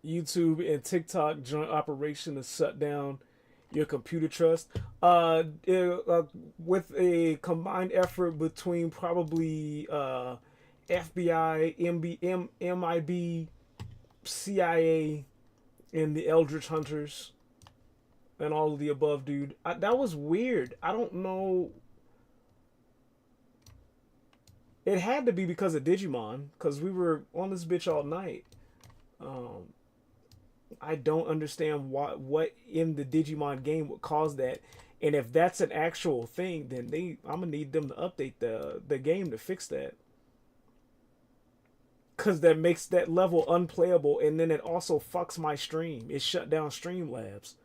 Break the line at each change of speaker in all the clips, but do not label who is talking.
YouTube and TikTok joint operation to shut down your computer trust. With a combined effort between probably FBI, MIB, CIA, and the Eldritch Hunters, and all of the above, dude. That was weird. I don't know. It had to be because of Digimon, because we were on this bitch all night. Um, I don't understand what in the Digimon game would cause that. And if that's an actual thing, then I'm gonna need them to update the game to fix that. Cause that makes that level unplayable, and then it also fucks my stream. It shut down Streamlabs.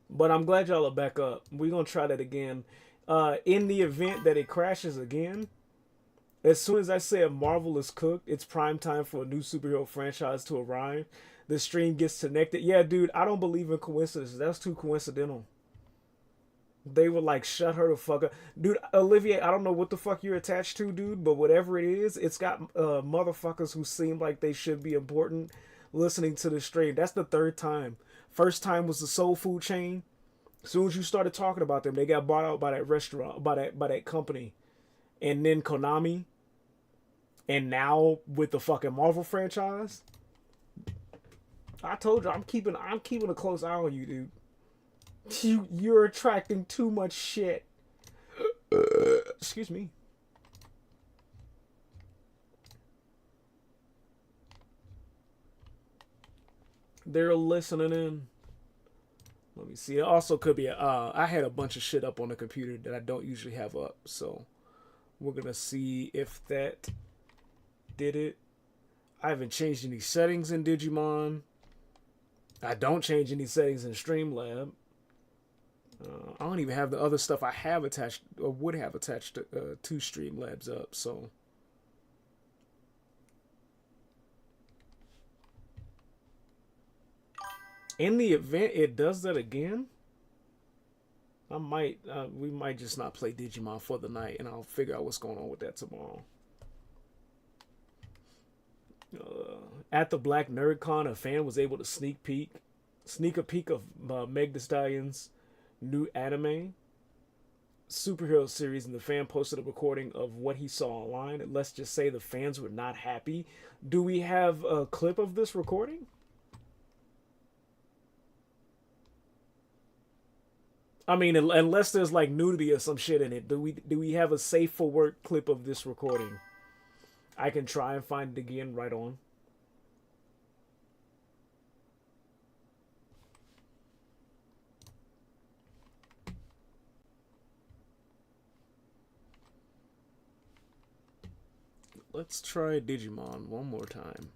But I'm glad y'all are back up. We're gonna try that again. In the event that it crashes again, as soon as I say a Marvel is cooked, it's prime time for a new superhero franchise to arrive. The stream gets connected. Yeah, dude, I don't believe in coincidences. That's too coincidental. They were like, shut her the fuck up. Dude, Olivier, I don't know what the fuck you're attached to, dude, but whatever it is, it's got motherfuckers who seem like they should be important listening to the stream. That's the third time. First time was the soul food chain. As soon as you started talking about them, they got bought out by that restaurant, by that company. And then Konami. And now with the fucking Marvel franchise. I told you I'm keeping a close eye on you, dude. You're attracting too much shit. Excuse me. They're listening in. Let me see. It also could be I had a bunch of shit up on the computer that I don't usually have up, so we're gonna see if that did it. I haven't changed any settings in Digimon. I don't change any settings in Streamlab. I don't even have the other stuff I have attached or would have attached to Streamlabs up. So in the event it does that again, we might just not play Digimon for the night, and I'll figure out what's going on with that tomorrow. At the Black Nerd Con, a fan was able to sneak a peek of Meg Thee Stallion's new anime superhero series, and the fan posted a recording of what he saw online. And let's just say the fans were not happy. Do we have a clip of this recording? I mean, unless there's like nudity or some shit in it, do we have a safe for work clip of this recording? I can try and find it again right on. Let's try Digimon one more time.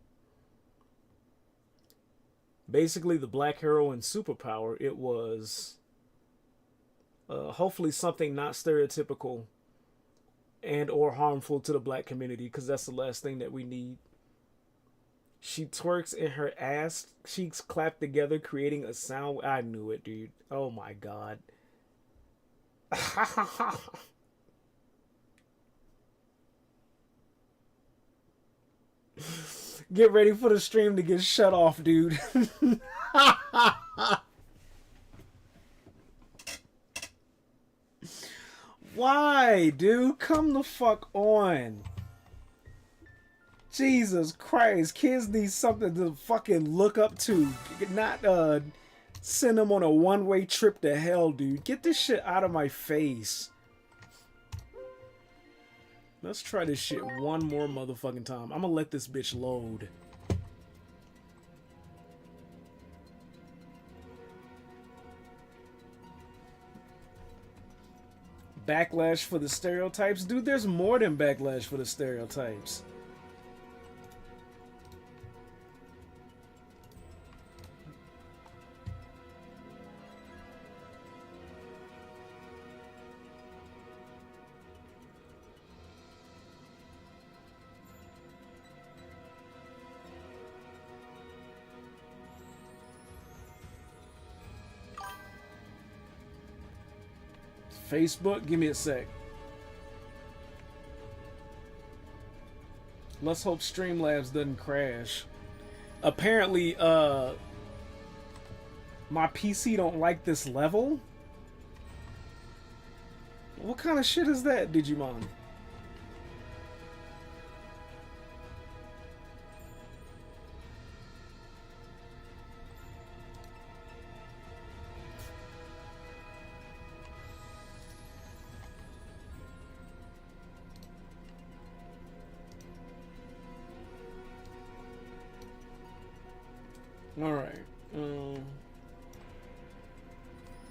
Basically, the black heroine superpower, it was hopefully something not stereotypical and or harmful to the black community, because that's the last thing that we need. She twerks and her ass cheeks clap together, creating a sound. I knew it, dude. Oh my god. Get ready for the stream to get shut off, dude. Why, dude? Come the fuck on. Jesus Christ. Kids need something to fucking look up to. Not send them on a one-way trip to hell, dude. Get this shit out of my face. Let's try this shit one more motherfucking time. I'm gonna let this bitch load. Backlash for the stereotypes? Dude, there's more than backlash for the stereotypes. Facebook? Give me a sec. Let's hope Streamlabs doesn't crash. Apparently, my PC don't like this level? What kind of shit is that, Digimon? Alright.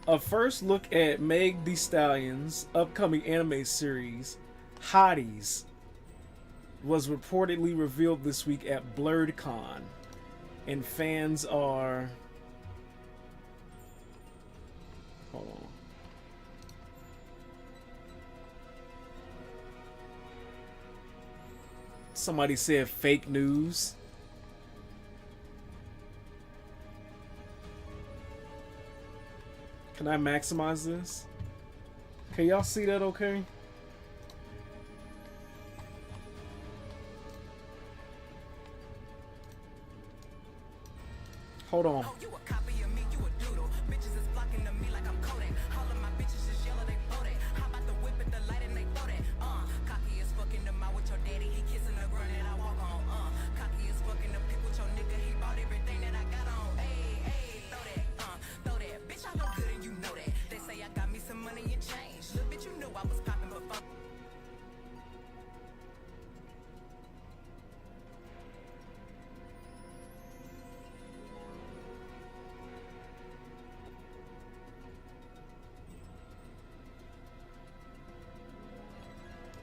A first look at Meg Thee Stallion's upcoming anime series, Hotties, was reportedly revealed this week at BlurredCon. And fans are... Hold on. Somebody said fake news. Can I maximize this? Can y'all see that okay? Hold on.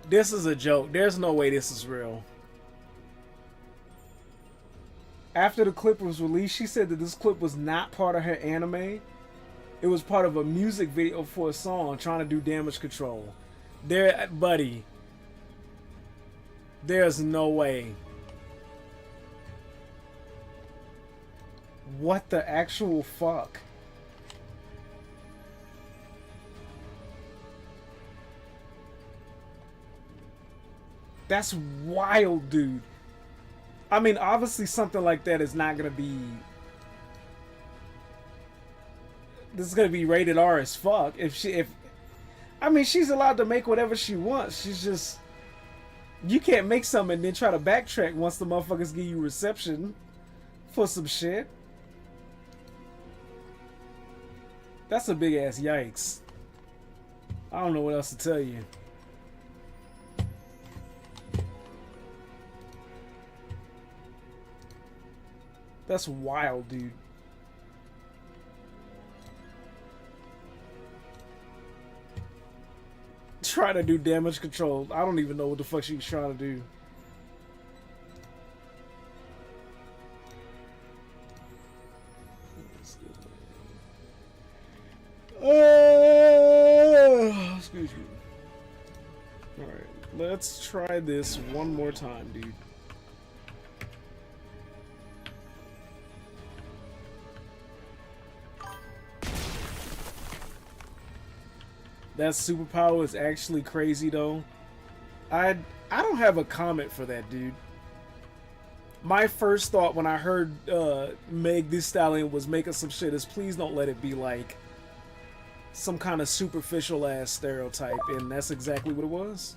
This is a joke. There's no way this is real. After the clip was released, she said that this clip was not part of her anime. It was part of a music video for a song trying to do damage control. There, buddy. There's no way. What the actual fuck? That's wild, dude. I mean, obviously something like that is not gonna be... This is gonna be rated R as fuck. I mean, she's allowed to make whatever she wants. She's just... You can't make something and then try to backtrack once the motherfuckers give you reception for some shit. That's a big ass yikes. I don't know what else to tell you. That's wild, dude. Trying to do damage control. I don't even know what the fuck she's trying to do. Excuse me. Alright, let's try this one more time, dude. That superpower is actually crazy, though. I don't have a comment for that, dude. My first thought when I heard Meg Thee Stallion was making some shit is please don't let it be like some kind of superficial ass stereotype, and that's exactly what it was.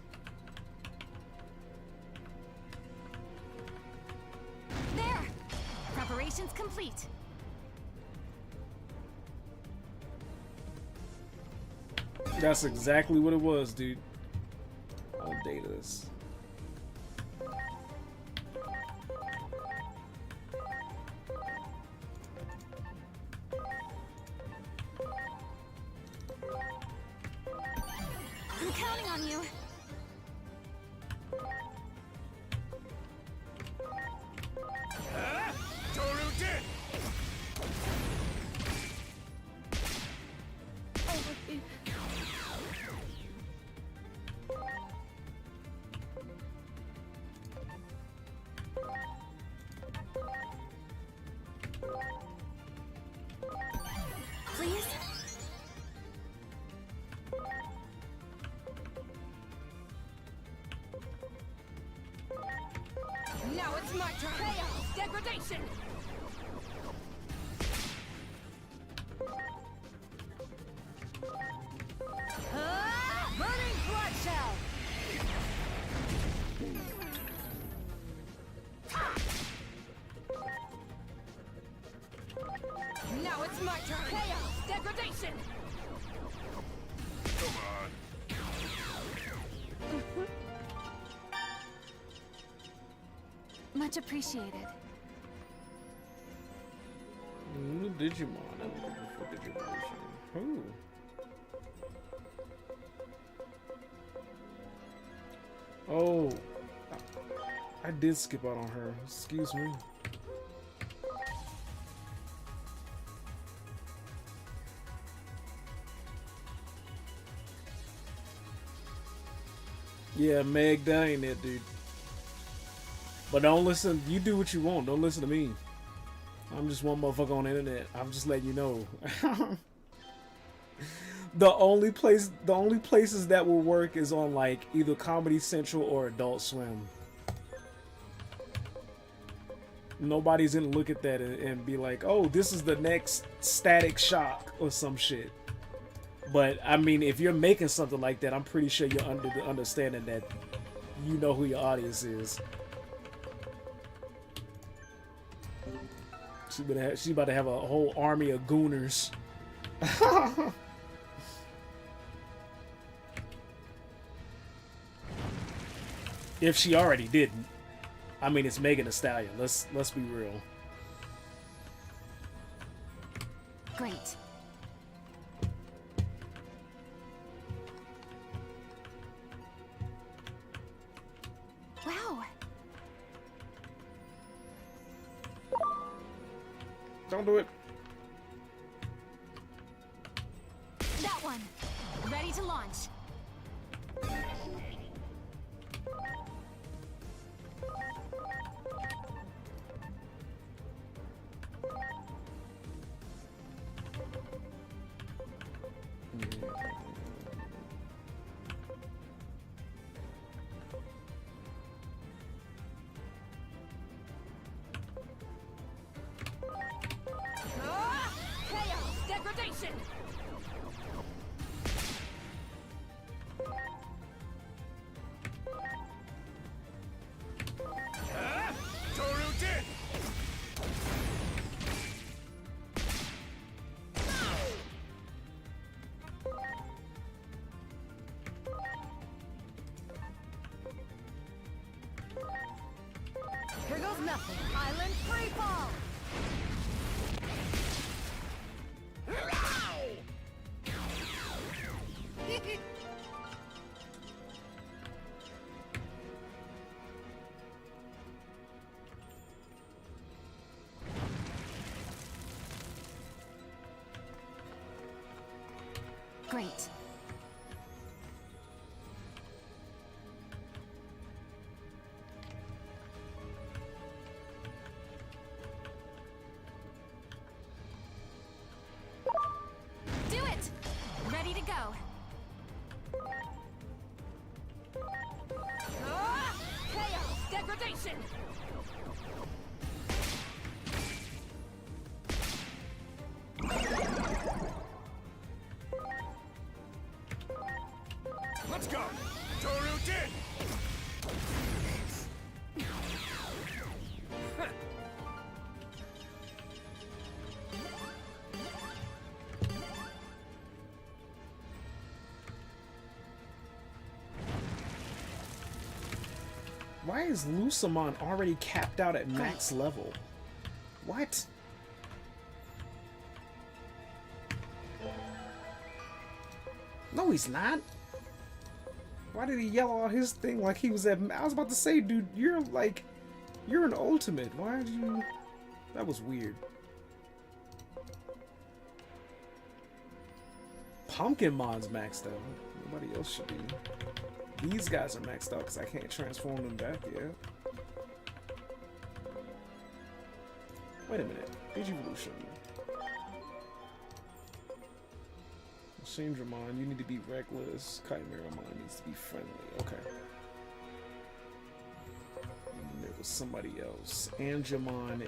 There! Preparations complete.
That's exactly what it was, dude. I'll date this.
I'm counting on you.
Toru did!
Please? Degradation! Burning blood shell! Now it's my turn! Chaos! Degradation!
Come on.
Much appreciated.
New Digimon. I'm looking for Digivolution. Ooh. Oh, I did skip out on her. Excuse me. Yeah, Meg, that ain't it, dude. But don't listen. You do what you want. Don't listen to me. I'm just one motherfucker on the internet. I'm just letting you know. The only places that will work is on like either Comedy Central or Adult Swim. Nobody's gonna look at that and be like, "Oh, this is the next Static Shock" or some shit. But I mean, if you're making something like that, I'm pretty sure you're under the understanding that you know who your audience is. She's about to have a whole army of gooners. If she already didn't. I mean, it's Megan Thee Stallion. Let's be real.
Great. Wow.
Don't do it.
That one. Ready to launch. Chaos! Degradation!
Toru did!
Here goes nothing. Island free fall! Great. Do it! Ready to go. Chaos! Degradation!
Let's go! Toru did!
Why is Lusamon already capped out at max level? What? No, he's not. Why did he yell all his thing like he was at... I was about to say, dude, you're like... You're an ultimate. Why did you... That was weird. Pumpkinmon's maxed out. Nobody else should be. These guys are maxed out because I can't transform them back yet. Wait a minute. Digivolution. Sindramon, you need to be reckless. Chimeramon needs to be friendly. Okay. was somebody else. Angemon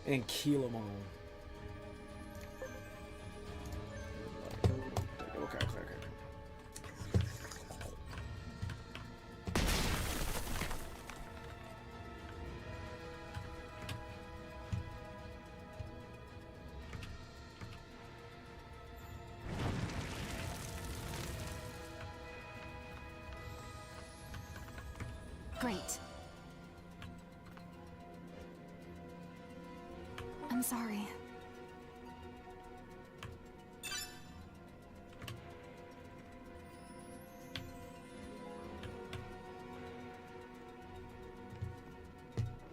and Kilamon. Okay.
Great. I'm sorry.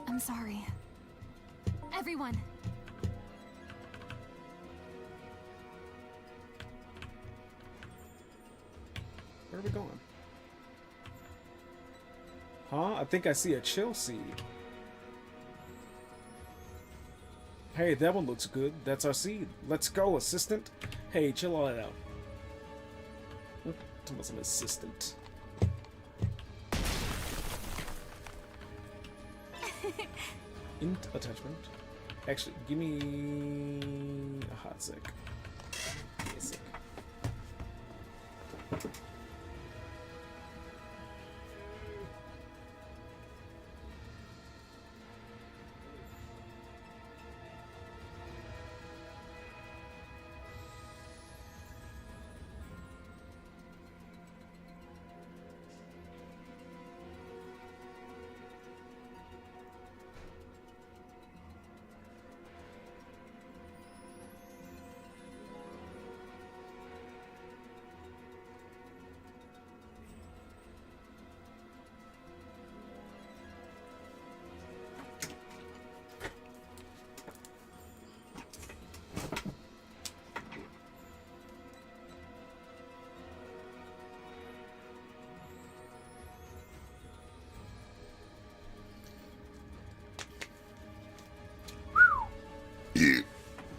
I'm sorry. Everyone.
Where are we going? Huh? I think I see a chill seed. Hey, that one looks good. That's our seed. Let's go, assistant. Hey, chill all that out. That was an assistant. Int attachment. Actually, give me a hot sec. Give me a sec.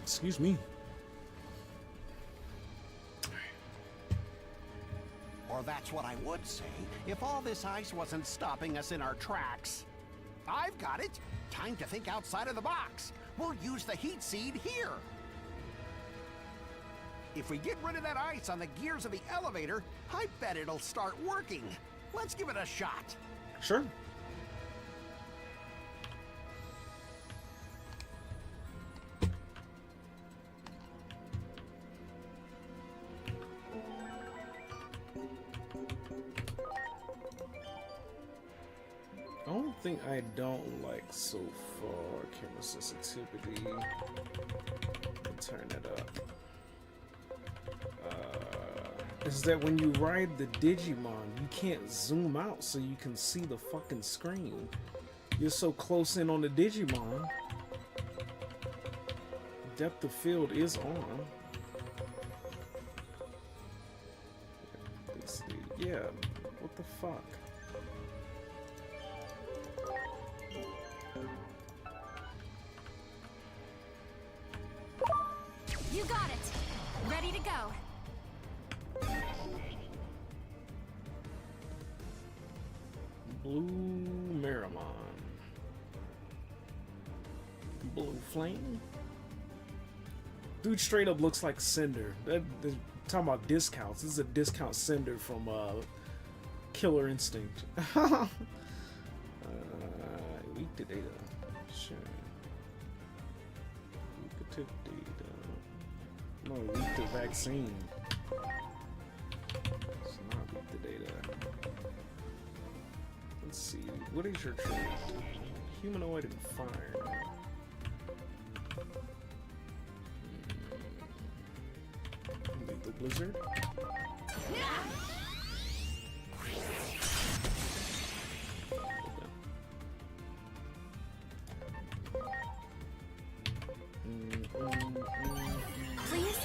Excuse me.
Or that's what I would say if all this ice wasn't stopping us in our tracks. I've got it. Time to think outside of the box. We'll use the heat seed here. If we get rid of that ice on the gears of the elevator, I bet it'll start working. Let's give it a shot.
Sure. Only thing I don't like so far, camera sensitivity. Turn it up. Is that when you ride the Digimon, you can't zoom out so you can see the fucking screen. You're so close in on the Digimon. Depth of field is on. Yeah, what the fuck?
You got it. Ready to go.
Blue Miramon. Blue Flame? Dude straight up looks like Cinder. Talking about discounts. This is a discount Cinder from Killer Instinct. Weak to data. Sure. Weak to data. No, weak to vaccine. It's not weak to data. Let's see. What is your trait? Humanoid and fire. Lethal Blizzard.
Please?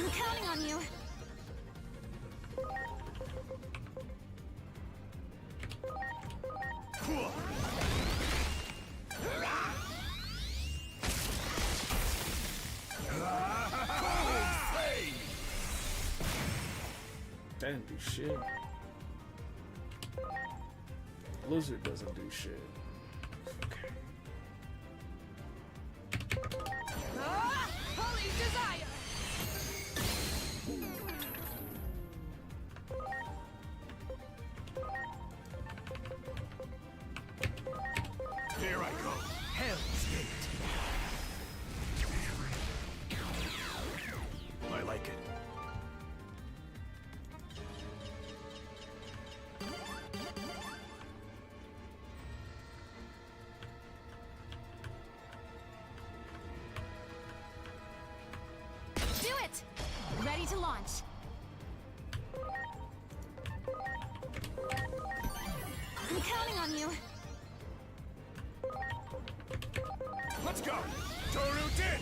I'm counting on you.
That didn't do shit. Blizzard doesn't do shit. Okay.
Holy desire!
Here I go. Hell's Gate. I like it.
Do it! Ready to launch. I'm counting on you.
Let's go. Toru Din.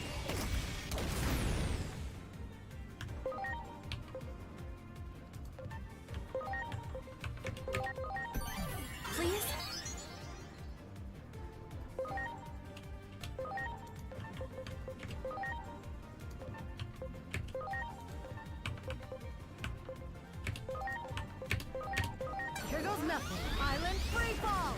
Please? Here goes nothing. Island free fall!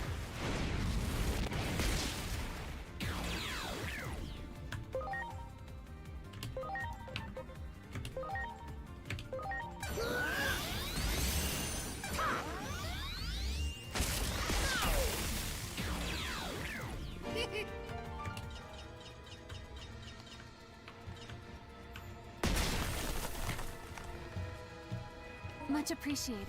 Much appreciated.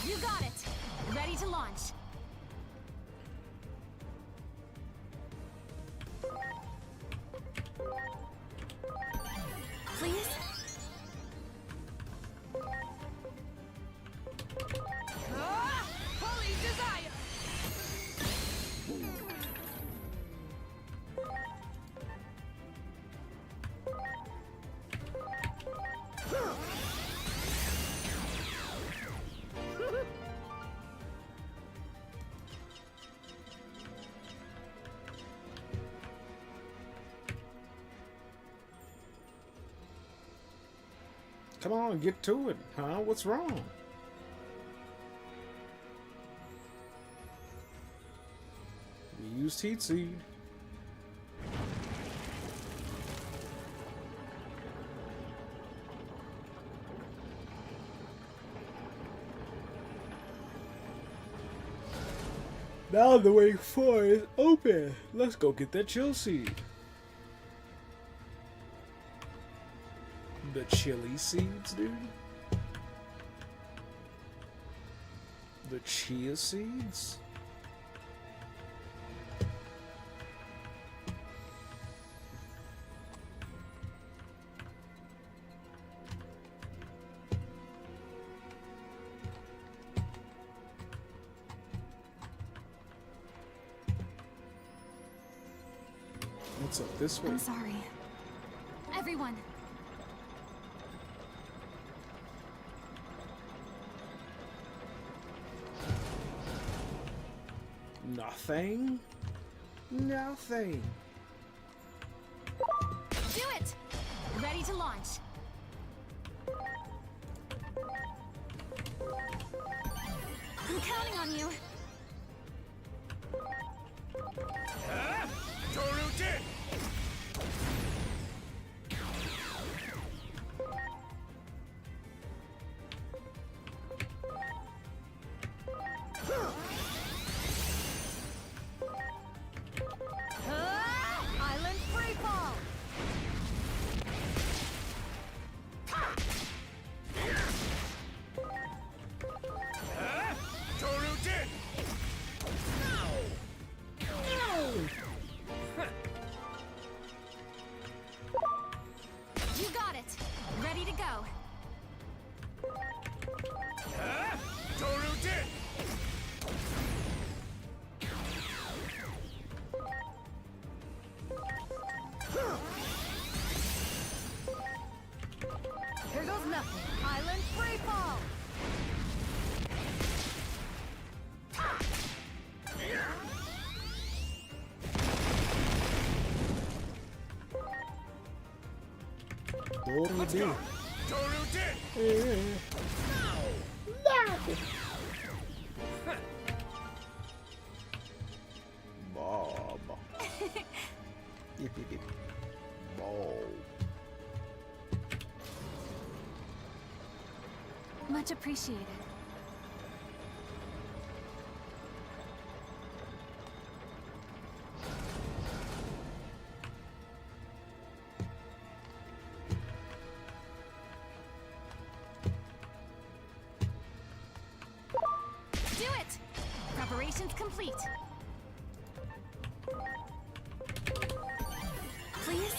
You got it! Ready to launch. Please? Holy desire!
Come on, get to it, huh? What's wrong? We used Heat Seed. Now the way 4 is open. Let's go get that chill seed. The chili seeds, dude. The chia seeds. What's up this way?
I'm sorry. Everyone,
Nothing. Nothing.
do it! Ready to launch. I'm counting on you.
Toru Din.
Island free fall.
Toru Din.
Island free fall.
Let's go. Toru did.
Bob. Yip, yip, yip. Bob.
Much appreciated. Do it! Preparations complete. Please?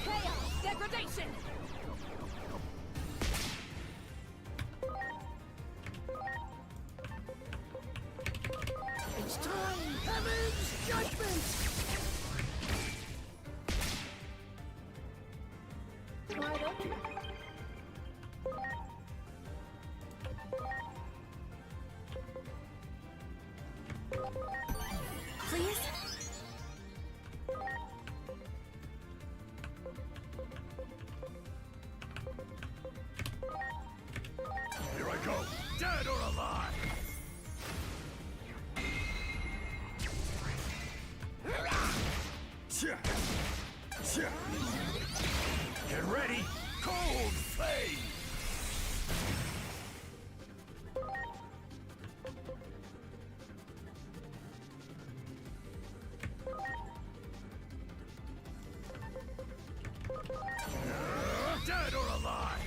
Chaos! Degradation!
It's time! Heaven's judgment! Why don't you?
Please?
Here I go. Dead or alive. Get ready. Cold fade. Dead or alive.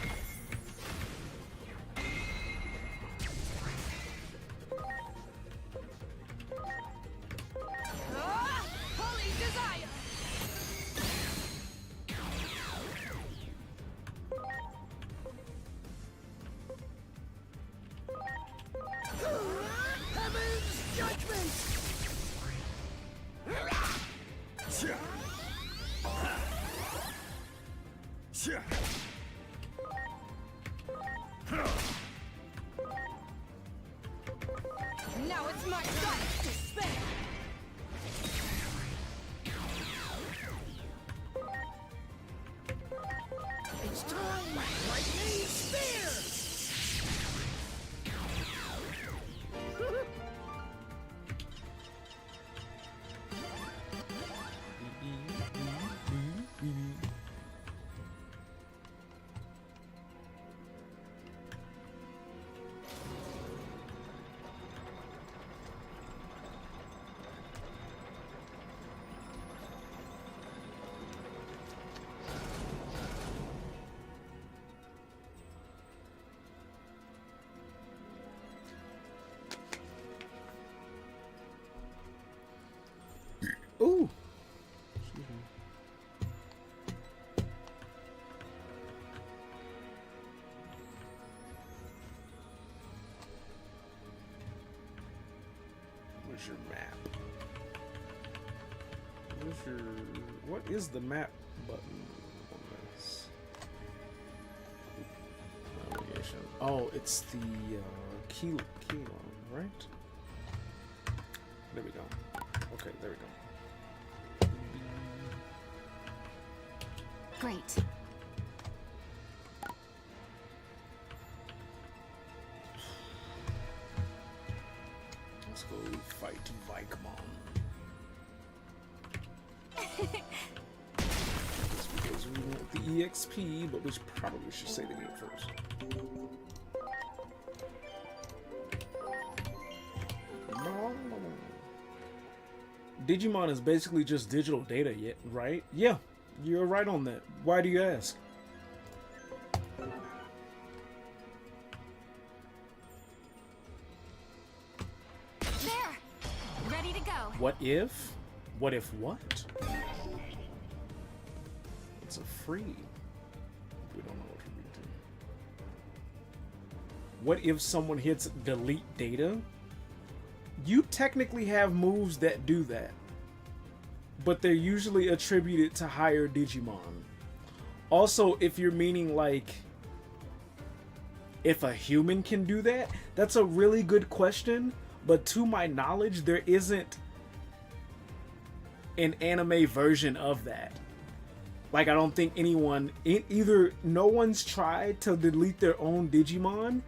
Holy desire!
Heaven's judgment!
Now it's my time to spare!
It's time! Lightning spear!
Ooh. Where's your map? What is the map button on this? Navigation. Oh, it's the key line, right? There we go. Okay, there we go.
Great.
Let's go fight Vikemon. Just because we want the EXP, but we probably should save the game first. Digimon is basically just digital data, yet, right? Yeah, you're right on that. Why do you ask?
There! Ready to go.
What if? What if what? It's a free. We don't know what to do. What if someone hits delete data? You technically have moves that do that. but they're usually attributed to higher Digimon. Also, if you're meaning like if a human can do that, that's a really good question, but to my knowledge, there isn't an anime version of that. Like, I don't think anyone, either no one's tried to delete their own Digimon,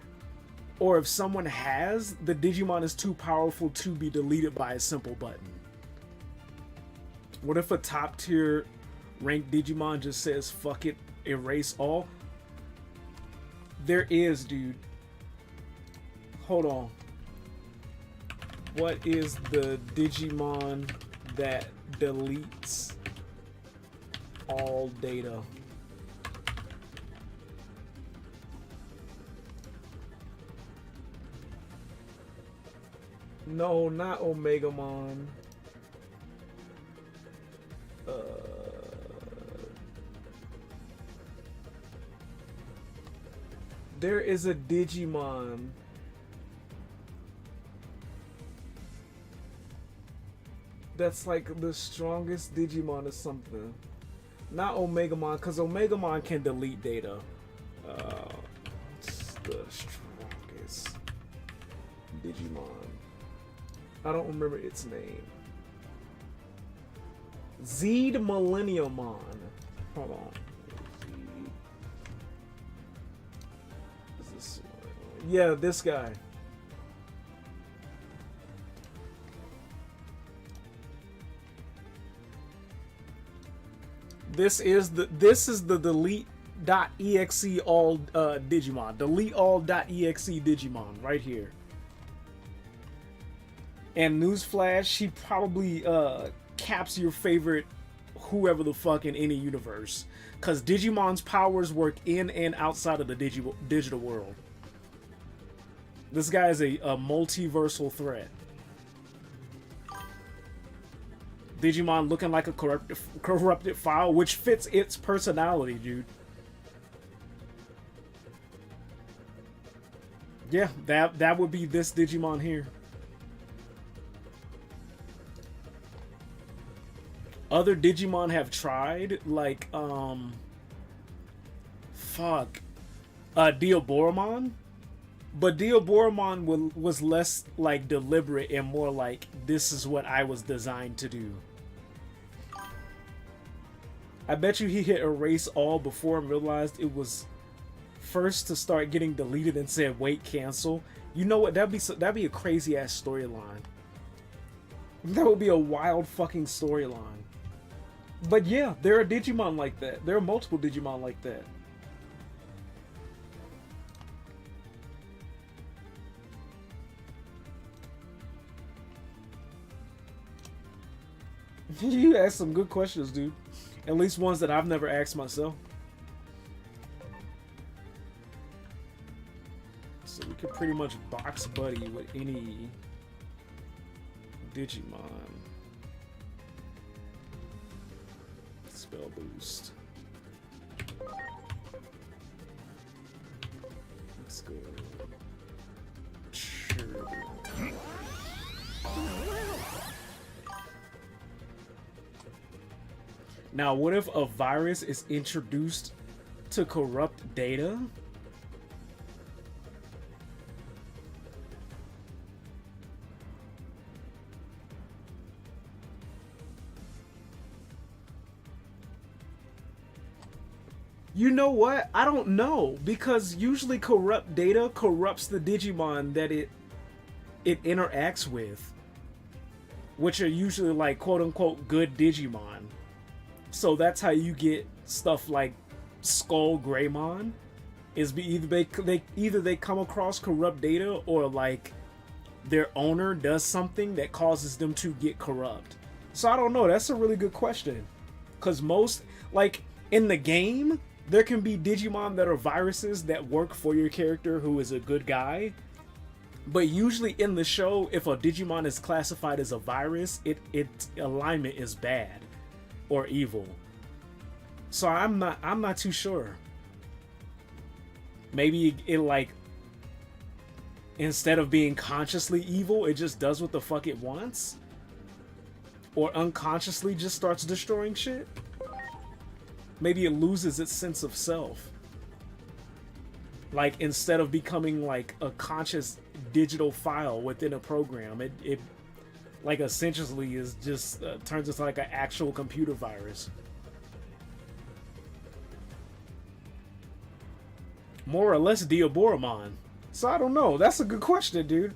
or if someone has, the Digimon is too powerful to be deleted by a simple button. What if a top tier ranked Digimon just says, fuck it, erase all? There is, dude. Hold on. What is the Digimon that deletes all data? No, not Omegamon. There is a Digimon. That's like the strongest Digimon or something. Not Omegamon, because Omegamon can delete data. It's the strongest Digimon. I don't remember its name. Zed Millenniumon. Hold on. Is this one? Yeah, this guy. This is the delete.exe all Digimon. Delete all.exe Digimon right here. And newsflash, he probably caps your favorite whoever the fuck in any universe. Cause Digimon's powers work in and outside of the digital world. This guy is a multiversal threat. Digimon looking like a corrupted file, which fits its personality, dude. Yeah, that would be this Digimon here. Other Digimon have tried, like, Diaboromon. But Diaboromon was less, like, deliberate and more like, this is what I was designed to do. I bet you he hit erase all before and realized it was first to start getting deleted and said, wait, cancel. You know what? That'd be a crazy ass storyline. That would be a wild fucking storyline. But yeah, there are Digimon like that. There are multiple Digimon like that. You asked some good questions, dude. At least ones that I've never asked myself. So we could pretty much box buddy with any Digimon. Spell boost. Let's go. Sure. Now, what if a virus is introduced to corrupt data? You know what? I don't know, because usually corrupt data corrupts the Digimon that it interacts with, which are usually like quote-unquote good Digimon. So that's how you get stuff like Skull Greymon, is either they come across corrupt data, or like their owner does something that causes them to get corrupt. So I don't know. That's a really good question, because most, like, in the game, there can be Digimon that are viruses that work for your character who is a good guy. But usually in the show, if a Digimon is classified as a virus, its alignment is bad or evil. So I'm not too sure. Maybe it, like, instead of being consciously evil, it just does what the fuck it wants. or unconsciously just starts destroying shit. Maybe it loses its sense of self. Like, instead of becoming like a conscious digital file within a program, it like essentially is just turns into like an actual computer virus. More or less Diaboromon. So I don't know. That's a good question, dude.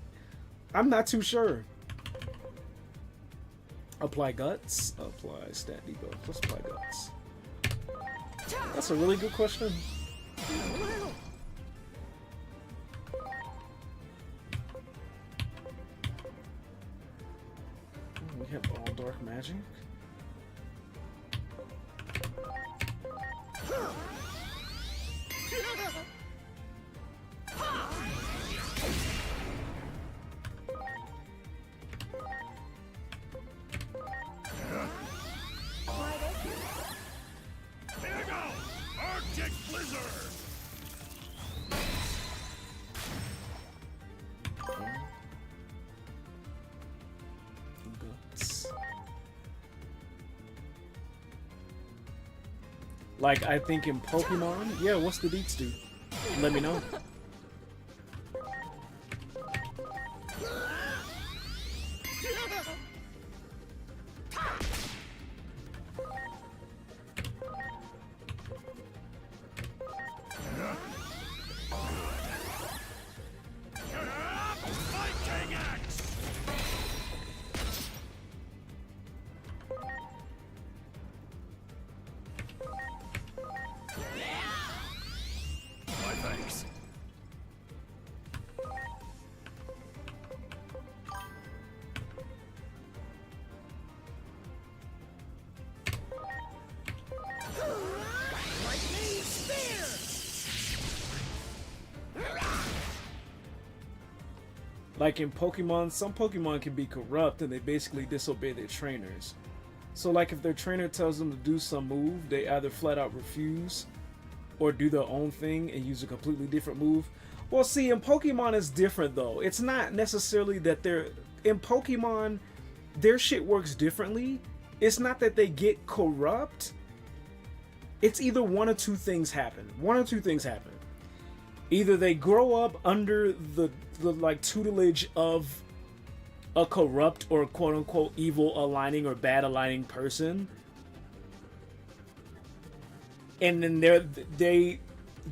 I'm not too sure. Apply guts. Apply stat debuff. Let's apply guts. That's a really good question. We have all dark magic.
Here you go! Arctic Blizzard!
Guts. Like, I think in Pokemon, yeah, what's the deets do? Let me know.
Fighting Axe! My thanks. Lightning Spear!
Like in Pokemon, some Pokemon can be corrupt and they basically disobey their trainers. So like if their trainer tells them to do some move, they either flat out refuse or do their own thing and use a completely different move. Well, see, in Pokemon it's different though. It's not necessarily that they're... In Pokemon, their shit works differently. It's not that they get corrupt. It's either one or two things happen. One or two things happen. Either they grow up under the like tutelage of a corrupt or quote unquote evil aligning or bad aligning person, and then they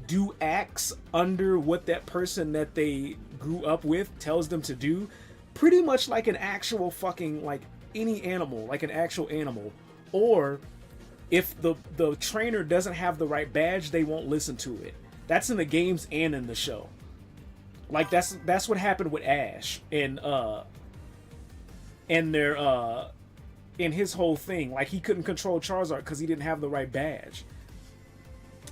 do acts under what that person that they grew up with tells them to do, pretty much like an actual fucking, like any animal, like an actual animal. Or if the trainer doesn't have the right badge, they won't listen to it. That's in the games and in the show. Like that's what happened with Ash and their in his whole thing. Like, he couldn't control Charizard because he didn't have the right badge.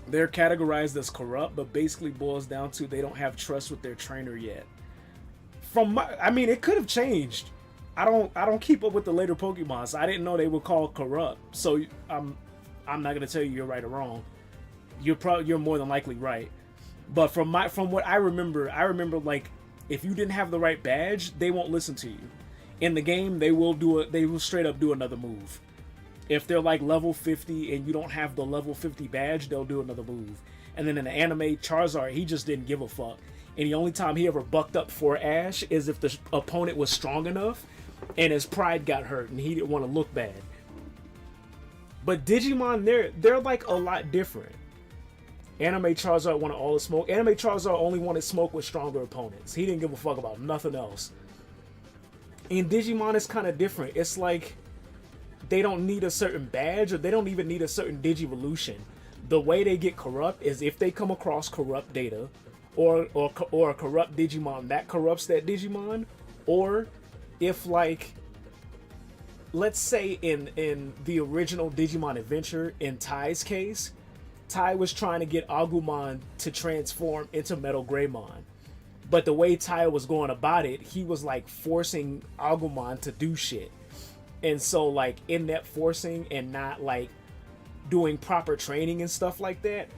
They're categorized as corrupt, but basically boils down to they don't have trust with their trainer yet. I mean, it could have changed. I don't keep up with the later Pokemon, so I didn't know they were called corrupt. So I'm not gonna tell you you're right or wrong. You're more than likely right. But from what I remember like, if you didn't have the right badge, they won't listen to you. In the game, they will straight up do another move. If they're like level 50 and you don't have the level 50 badge, they'll do another move. And then in the anime, Charizard, he just didn't give a fuck. And the only time he ever bucked up for Ash is if the opponent was strong enough and his pride got hurt and he didn't want to look bad. But Digimon, they're like a lot different. Anime Charizard wanted all the smoke. Anime Charizard only wanted smoke with stronger opponents. He didn't give a fuck about nothing else. In Digimon, it's kind of different. It's like they don't need a certain badge, or they don't even need a certain Digivolution. The way they get corrupt is if they come across corrupt data, or a corrupt Digimon that corrupts that Digimon, or if, like, let's say in the original Digimon Adventure, in Tai's case, Tai was trying to get Agumon to transform into Metal Greymon. But the way Tai was going about it, he was like forcing Agumon to do shit. And so, like, in that forcing and not like doing proper training and stuff like that,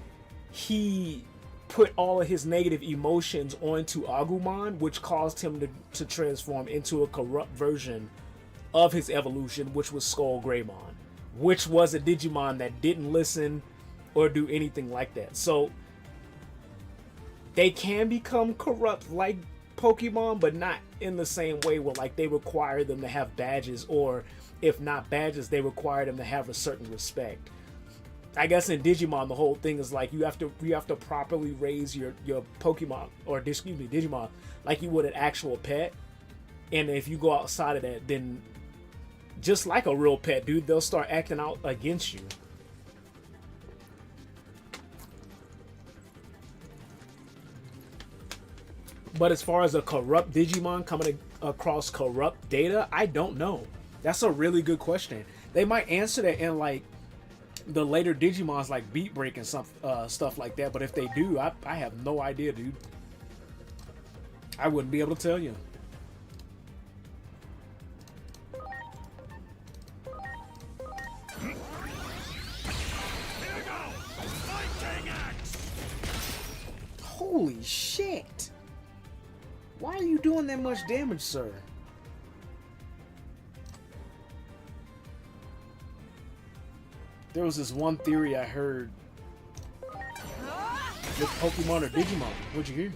he put all of his negative emotions onto Agumon, which caused him to transform into a corrupt version of his evolution, which was Skull Greymon, which was a Digimon that didn't listen or do anything like that. So they can become corrupt like Pokemon, but not in the same way where like they require them to have badges, or if not badges, they require them to have a certain respect. I guess in Digimon the whole thing is like you have to properly raise your Pokemon, or excuse me, Digimon, like you would an actual pet. And if you go outside of that, then just like a real pet, dude, they'll start acting out against you. But as far as a corrupt Digimon coming across corrupt data, I don't know. That's a really good question. They might answer that in like the later Digimons, like Beat Break and stuff like that. But if they do, I have no idea, dude. I wouldn't be able to tell you. Holy shit! Why are you doing that much damage, sir? There was this one theory I heard with Pokemon or Digimon. What'd you hear?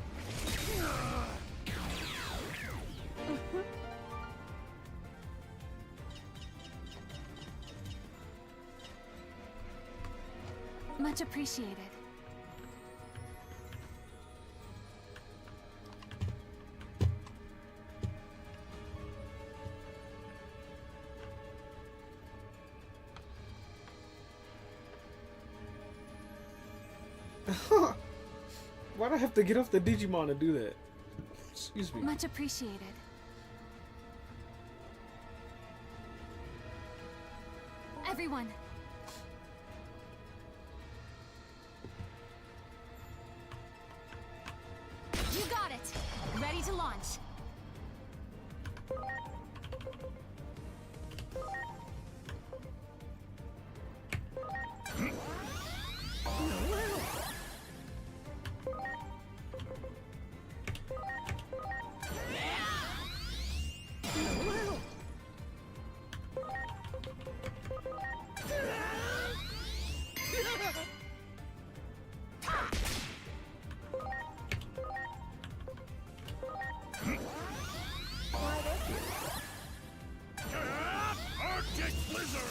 Much appreciated.
Why'd I have to get off the Digimon to do that? Excuse me.
Much appreciated. Everyone. You got it. Ready to launch.
Arctic Blizzard!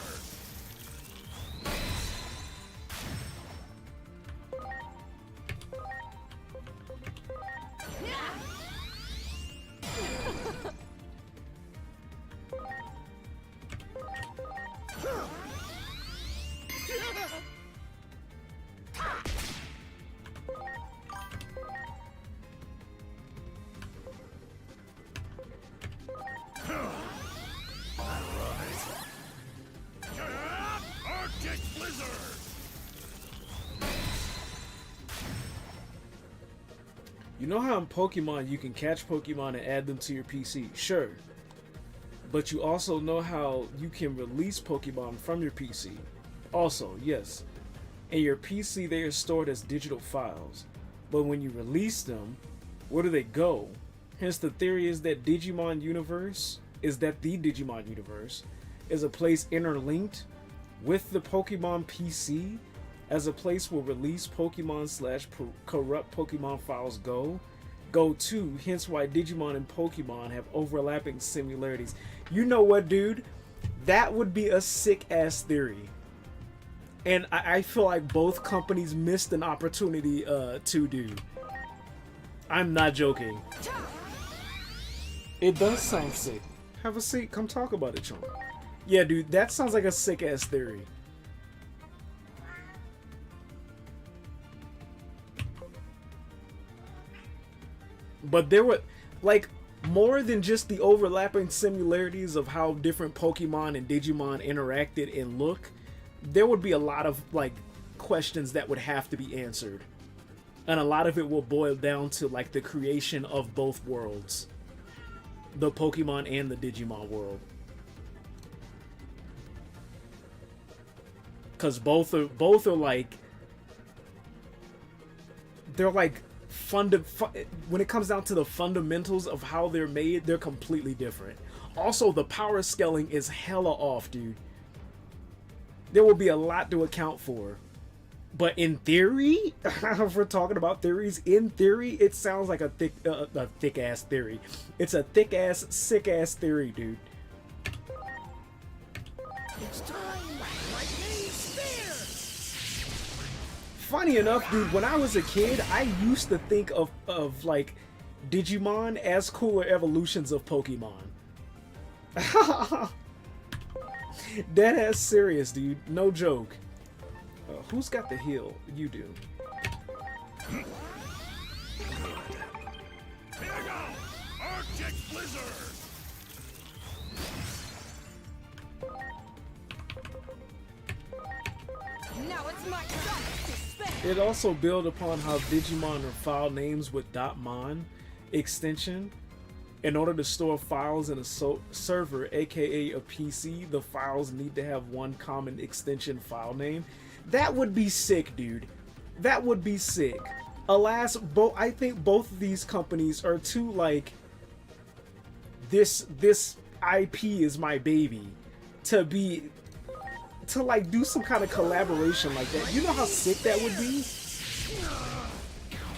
Arctic Blizzard!
You know how in Pokemon you can catch Pokemon and add them to your PC? Sure. But you also know how you can release Pokemon from your PC? Also, yes. In your PC they are stored as digital files. But when you release them, where do they go? Hence the theory is that the Digimon universe is a place interlinked with the Pokemon PC as a place where released Pokemon / corrupt Pokemon files go to, hence why Digimon and Pokemon have overlapping similarities. You know what, dude? That would be a sick ass theory. And I feel like both companies missed an opportunity to do. I'm not joking. It does sound sick. Have a seat, come talk about it, Chon. Yeah, dude, that sounds like a sick ass theory. But there were, like, more than just the overlapping similarities of how different Pokemon and Digimon interacted and look, there would be a lot of, like, questions that would have to be answered. And a lot of it will boil down to, like, the creation of both worlds. The Pokemon and the Digimon world. Because both are like, they're like, when it comes down to the fundamentals of how they're made, they're completely different. Also, the power scaling is hella off, dude. There will be a lot to account for. But in theory, if we're talking about theories, in theory, it sounds like a thick ass theory. It's a thick ass, sick ass theory, dude.
It's time. Lightning spear.
Funny enough, dude, when I was a kid, I used to think of like Digimon as cooler evolutions of Pokemon. Dead ass serious, dude. No joke. Who's got the heal? You do.
Here we go. Arctic blizzard.
Now it's my turn to spin.
It also built upon how Digimon are file names with .mon extension. In order to store files in a server, aka a PC, the files need to have one common extension file name. That would be sick, dude. That would be sick. Alas, I think both of these companies are too like this IP is my baby to like do some kind of collaboration like that. You know how sick that would be?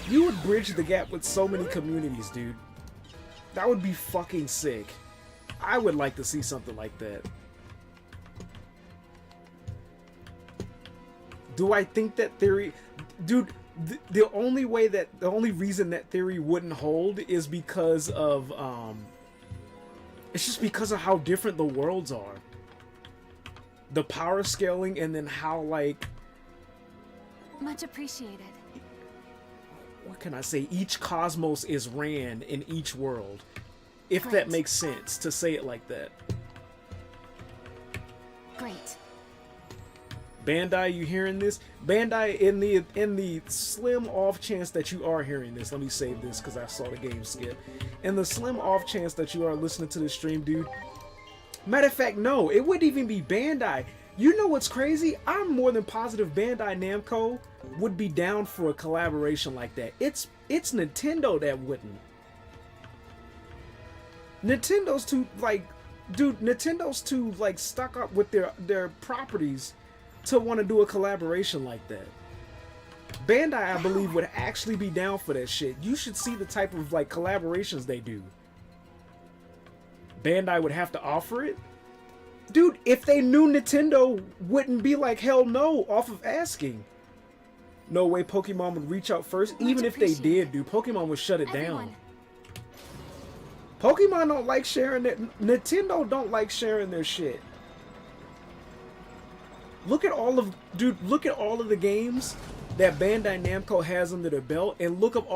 You would bridge the gap with so many communities, dude. That would be fucking sick. I would like to see something like that. Do I think that theory... Dude, the only reason that theory wouldn't hold is because of, it's just because of how different the worlds are. The power scaling and then how, like...
Much appreciated.
What can I say? Each cosmos is ran in each world. If that makes sense to say it like that.
Great.
Bandai, you hearing this? Bandai, in the slim off chance that you are hearing this, let me save this because I saw the game skip. In the slim off chance that you are listening to the stream, dude. Matter of fact, no, it wouldn't even be Bandai. You know what's crazy? I'm more than positive Bandai Namco would be down for a collaboration like that. It's Nintendo that wouldn't. Nintendo's too stuck up with their properties to want to do a collaboration like that. Bandai, I believe, would actually be down for that shit. You should see the type of like collaborations they do. Bandai would have to offer it. Dude, if they knew Nintendo wouldn't be like, hell no, off of asking. No way Pokemon would reach out first. Even if they did, dude, Pokemon would shut it down. Pokemon don't like sharing their... Nintendo don't like sharing their shit. Look at all of... Dude, look at all of the games that Bandai Namco has under their belt, and look at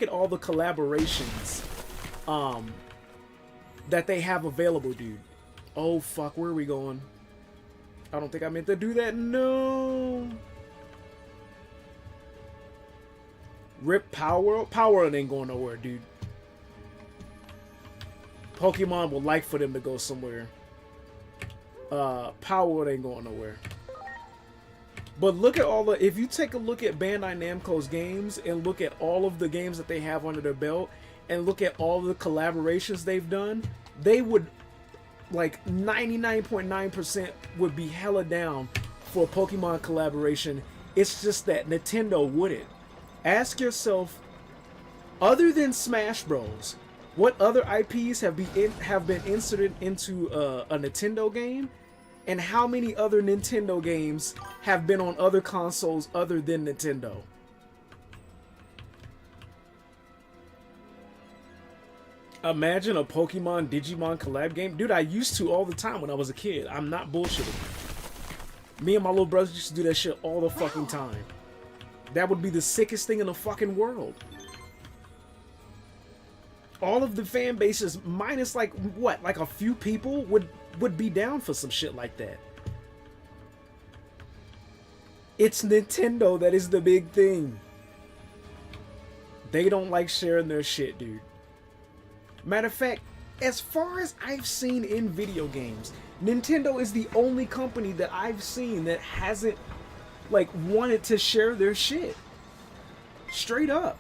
all the collaborations that they have available, dude. Oh, fuck, where are we going? I don't think I meant to do that. No. Rip Power World? Power World ain't going nowhere, dude. Pokemon would like for them to go somewhere. Power World ain't going nowhere. But look at all the... If you take a look at Bandai Namco's games and look at all of the games that they have under their belt and look at all the collaborations they've done, they would... Like 99.9% would be hella down for a Pokemon collaboration. It's just that Nintendo wouldn't. Ask yourself, other than Smash Bros, what other IPs have been inserted into a Nintendo game, and how many other Nintendo games have been on other consoles other than Nintendo? Imagine a Pokemon Digimon collab game. Dude, I used to all the time when I was a kid. I'm not bullshitting. Me and my little brothers used to do that shit all the fucking time. That would be the sickest thing in the fucking world. All of the fan bases, minus like, what, like a few people would be down for some shit like that. It's Nintendo that is the big thing. They don't like sharing their shit, dude. Matter of fact, as far as I've seen in video games, Nintendo is the only company that I've seen that hasn't, like, wanted to share their shit. Straight up.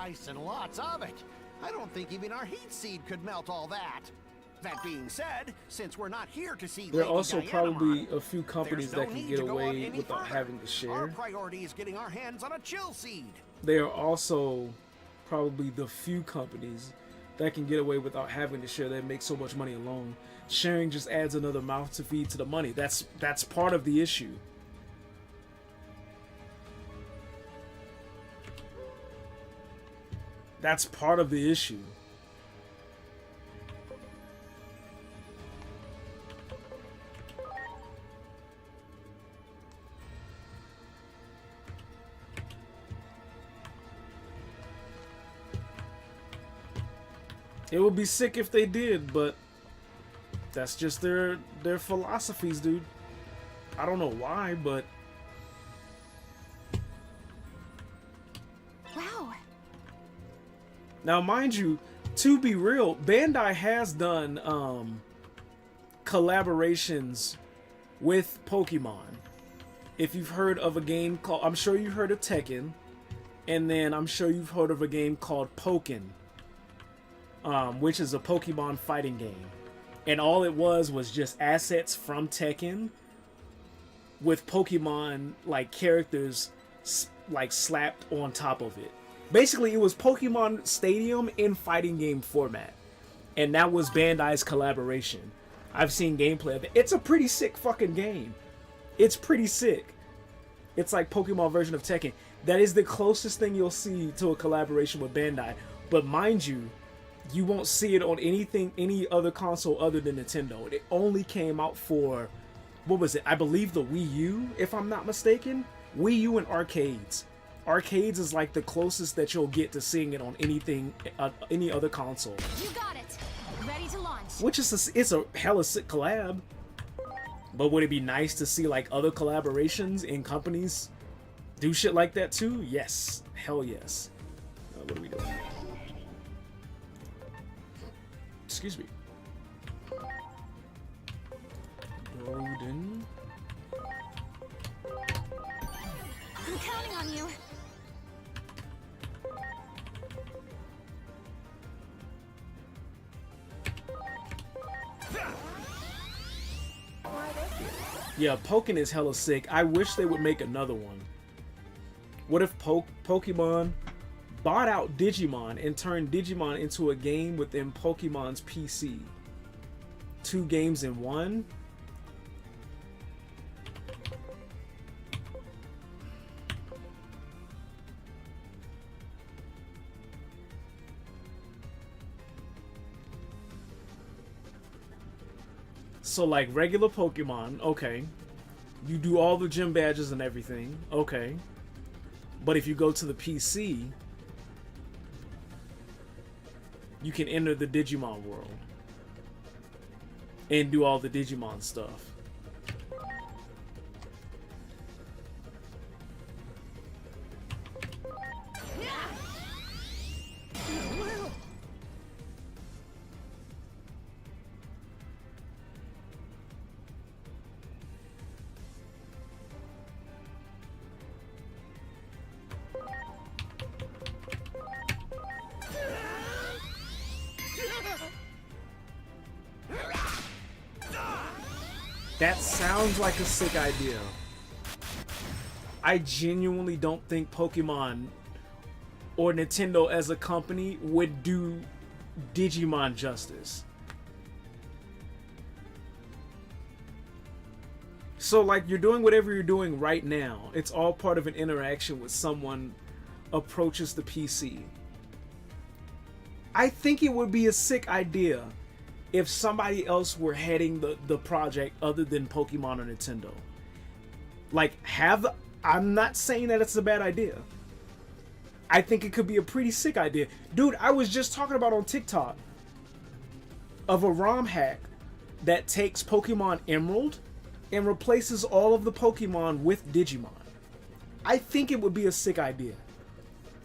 ice and lots of it. I don't think even our heat seed could melt all that. That being said, since we're not here to see
There are
Lady
also
Dianamon,
probably a few companies
there's no
that can
need
get
to go on
away
any
without
further.
having to
Our
share.
priority is getting our hands on a chill seed.
There are also probably the few companies that can get away without having to share that make so much money alone. Sharing just adds another mouth to feed to the money. That's part of the issue. That's part of the issue. It would be sick if they did, but that's just their philosophies, dude. I don't know why, but
Wow.
now mind you, to be real, Bandai has done collaborations with Pokemon. If you've heard of a game called, I'm sure you've heard of Tekken, and then I'm sure you've heard of a game called Pokken. Which is a Pokemon fighting game. And all it was just assets from Tekken with Pokemon like characters like slapped on top of it. Basically, it was Pokemon Stadium in fighting game format. And that was Bandai's collaboration. I've seen gameplay of it. It's a pretty sick fucking game. It's pretty sick. It's like Pokemon version of Tekken. That is the closest thing you'll see to a collaboration with Bandai. But mind you, you won't see it on any other console other than Nintendo. It only came out for, what was it? I believe the Wii U, if I'm not mistaken. Wii U and arcades. Arcades is like the closest that you'll get to seeing it on anything, any other console.
You got it. Ready to launch.
Which is it's a hella sick collab. But would it be nice to see like other collaborations in companies do shit like that too? Yes, hell yes. What are we doing? Excuse me. Doden.
I'm counting on you.
Yeah, Pokken is hella sick. I wish they would make another one. What if Pokemon bought out Digimon and turned Digimon into a game within Pokemon's PC? 2 games in one? So like regular Pokemon, okay. You do all the gym badges and everything, okay. But if you go to the PC, you can enter the Digimon world and do all the Digimon stuff. That sounds like a sick idea. I genuinely don't think Pokemon or Nintendo as a company would do Digimon justice. So like you're doing whatever you're doing right now. It's all part of an interaction with someone approaches the PC. I think it would be a sick idea if somebody else were heading the project other than Pokemon or Nintendo. Like, I'm not saying that it's a bad idea. I think it could be a pretty sick idea. Dude, I was just talking about on TikTok of a ROM hack that takes Pokemon Emerald and replaces all of the Pokemon with Digimon. I think it would be a sick idea.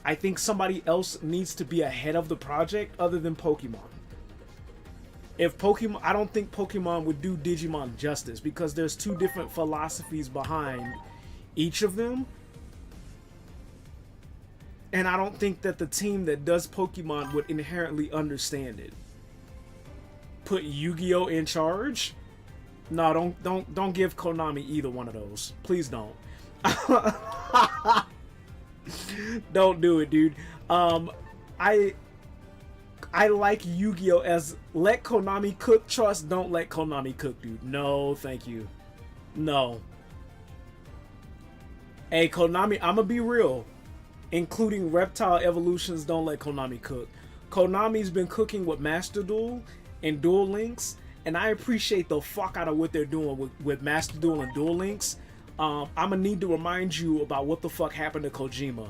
I think somebody else needs to be ahead of the project other than Pokemon. If Pokemon, I don't think Pokemon would do Digimon justice because there's 2 different philosophies behind each of them. And I don't think that the team that does Pokemon would inherently understand it. Put Yu-Gi-Oh in charge? No, don't give Konami either one of those. Please don't. Don't do it, dude. I like Yu-Gi-Oh as let Konami cook. Trust, don't let Konami cook, dude. No, thank you. No. Hey, Konami, I'ma be real. Including Reptile Evolutions, don't let Konami cook. Konami's been cooking with Master Duel and Duel Links, and I appreciate the fuck out of what they're doing with Master Duel and Duel Links. I'm gonna need to remind you about what the fuck happened to Kojima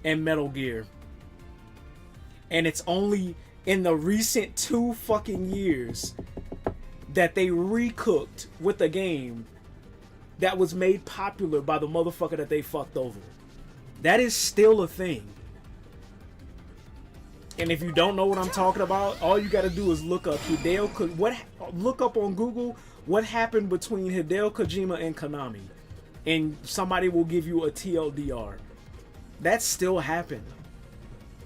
and Metal Gear. And it's only in the recent 2 fucking years that they recooked with a game that was made popular by the motherfucker that they fucked over. That is still a thing. And if you don't know what I'm talking about, all you gotta do is look up look up on Google what happened between Hideo Kojima and Konami. And somebody will give you a TLDR. That still happened.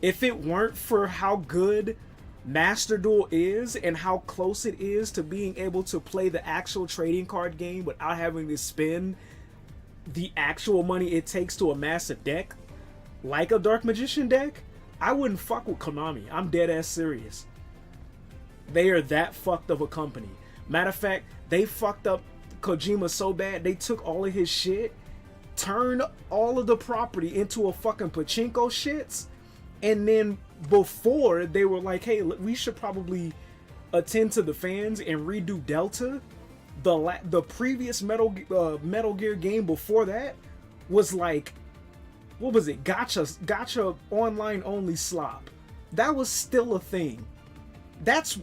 If it weren't for how good Master Duel is and how close it is to being able to play the actual trading card game without having to spend the actual money it takes to amass a deck, like a Dark Magician deck, I wouldn't fuck with Konami. I'm dead ass serious. They are that fucked of a company. Matter of fact, they fucked up Kojima so bad, they took all of his shit, turned all of the property into a fucking pachinko shits, and then before they were like, hey, we should probably attend to the fans and redo Delta. The previous Metal Gear game before that was like, what was it? Gacha online only slop. That was still a thing. That's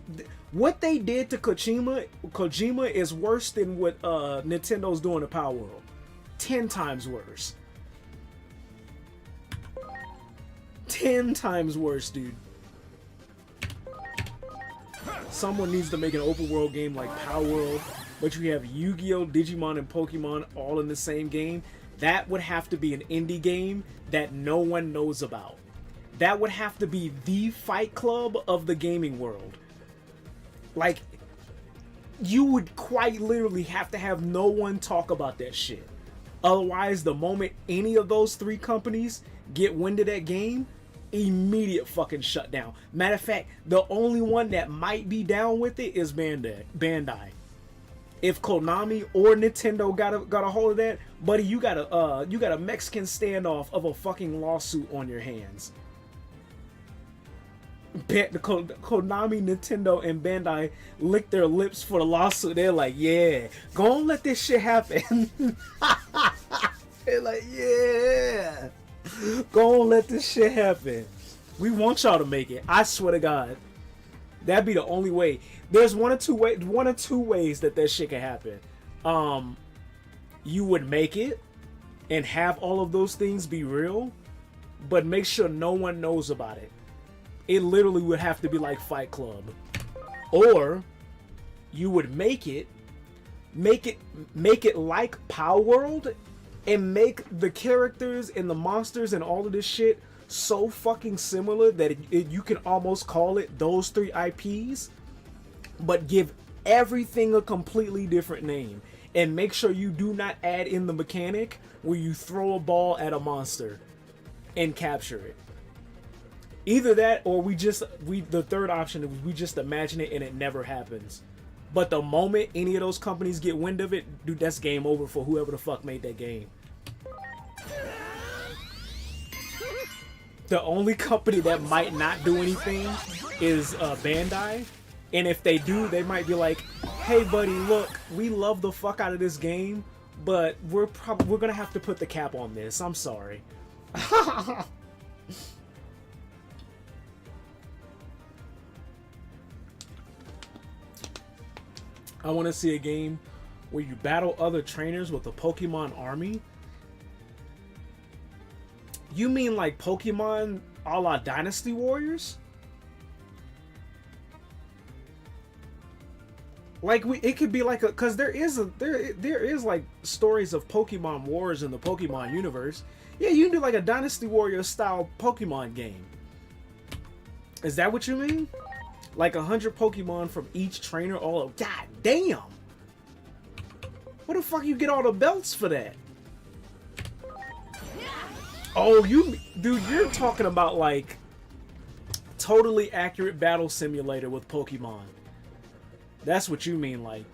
what they did to Kojima is worse than what Nintendo's doing to Power World. 10 times worse. 10 times worse, dude. Someone needs to make an open world game like Power World, but you have Yu-Gi-Oh, Digimon, and Pokemon all in the same game. That would have to be an indie game that no one knows about. That would have to be the Fight Club of the gaming world. Like, you would quite literally have to have no one talk about that shit. Otherwise, the moment any of those 3 companies get wind of that game, immediate fucking shutdown. Matter of fact, the only one that might be down with it is Bandai. If Konami or Nintendo got a hold of that, buddy, you got a Mexican standoff of a fucking lawsuit on your hands. Konami, Nintendo, and Bandai lick their lips for the lawsuit. They're like, yeah, go on, let this shit happen. They're like, yeah, go on, let this shit happen. We want y'all to make it. I swear to God, that'd be the only way. There's one or two ways that shit can happen. You would make it and have all of those things be real, but make sure no one knows about it. It literally would have to be like Fight Club. Or you would make it like Power World and make the characters and the monsters and all of this shit so fucking similar that you can almost call it those 3 IPs, but give everything a completely different name. And make sure you do not add in the mechanic where you throw a ball at a monster and capture it. Either that, or the third option is we just imagine it and it never happens. But the moment any of those companies get wind of it, dude, that's game over for whoever the fuck made that game. The only company that might not do anything is Bandai. And if they do, they might be like, hey buddy, look, we love the fuck out of this game, but we're gonna have to put the cap on this. I'm sorry. I want to see a game where you battle other trainers with a Pokemon army. You mean like Pokemon a la Dynasty Warriors? Like it could be like a, cause there is like stories of Pokemon Wars in the Pokemon universe. Yeah, you can do like a Dynasty Warrior style Pokemon game. Is that what you mean? Like 100 Pokemon from each trainer all of, god damn! Where the fuck you get all the belts for that? Oh, dude, you're talking about like totally accurate battle simulator with Pokemon. That's what you mean, like.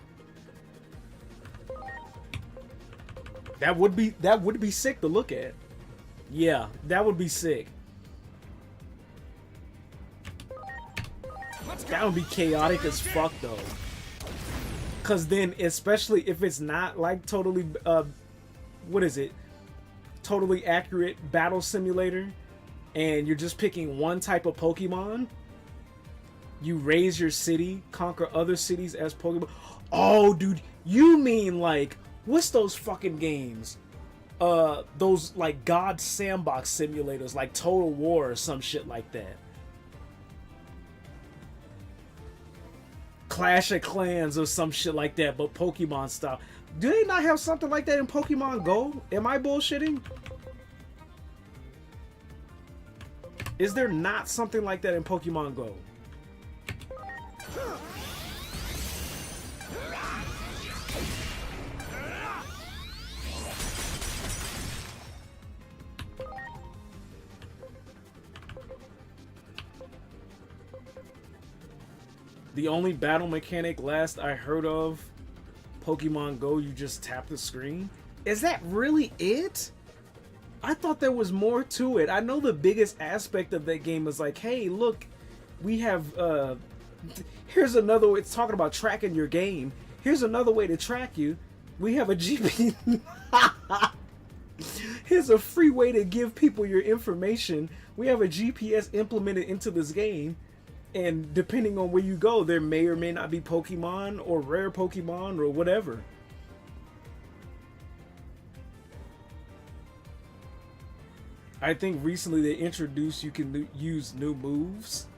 That would be sick to look at. Yeah, that would be sick. That would be chaotic as fuck though. Cause then, especially if it's not like totally, what is it? Totally accurate battle simulator, and you're just picking one type of Pokemon. You raise your city, conquer other cities as Pokemon. Oh, dude, you mean like what's those fucking games? Those like God sandbox simulators, like Total War or some shit like that. Clash of Clans or some shit like that, but Pokemon style. Do they not have something like that in Pokemon Go? Am I bullshitting? Is there not something like that in Pokemon Go? The only battle mechanic last I heard of Pokemon Go, you just tap the screen? Is that really it? I thought there was more to it. I know the biggest aspect of that game is like, hey, look, we have, here's another way. It's talking about tracking your game. Here's another way to track you. We have a GP. Here's a free way to give people your information. We have a GPS implemented into this game. And depending on where you go, there may or may not be Pokemon or rare Pokemon or whatever. I think recently they introduced you can use new moves.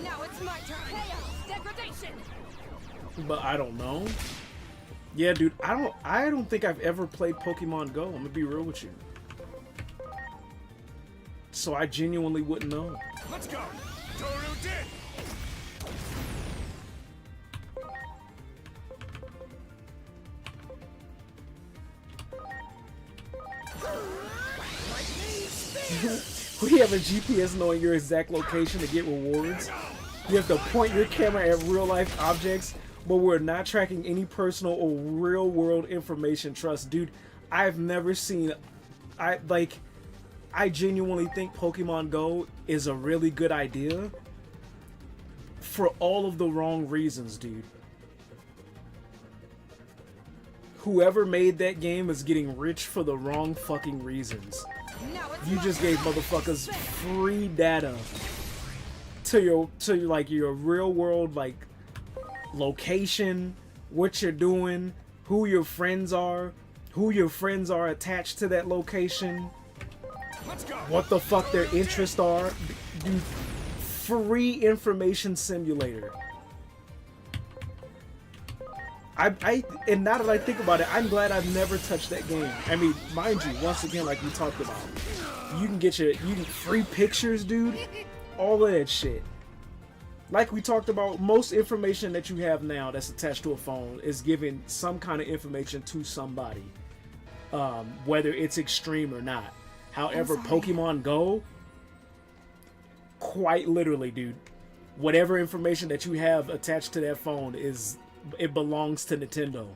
Now it's my turn. Chaos, degradation.
But I don't know. Yeah, dude, I don't think I've ever played Pokemon Go. I'm gonna be real with you. So I genuinely wouldn't know.
Let's go! Toru did!
We have a GPS knowing your exact location to get rewards. You have to point your camera at real life objects, but we're not tracking any personal or real world information. Trust, dude, I've never seen, I genuinely think Pokemon Go is a really good idea for all of the wrong reasons, dude. Whoever made that game is getting rich for the wrong fucking reasons. You just gave motherfuckers free data to your real world like location, what you're doing, who your friends are attached to that location. What the fuck their interests are. Dude, free information simulator. And now that I think about it, I'm glad I've never touched that game. I mean, mind you, once again, like we talked about, you can get free pictures, dude. All of that shit. Like we talked about, most information that you have now that's attached to a phone is giving some kind of information to somebody. Whether it's extreme or not. However, Pokemon Go, quite literally, dude, whatever information that you have attached to that phone it belongs to Nintendo.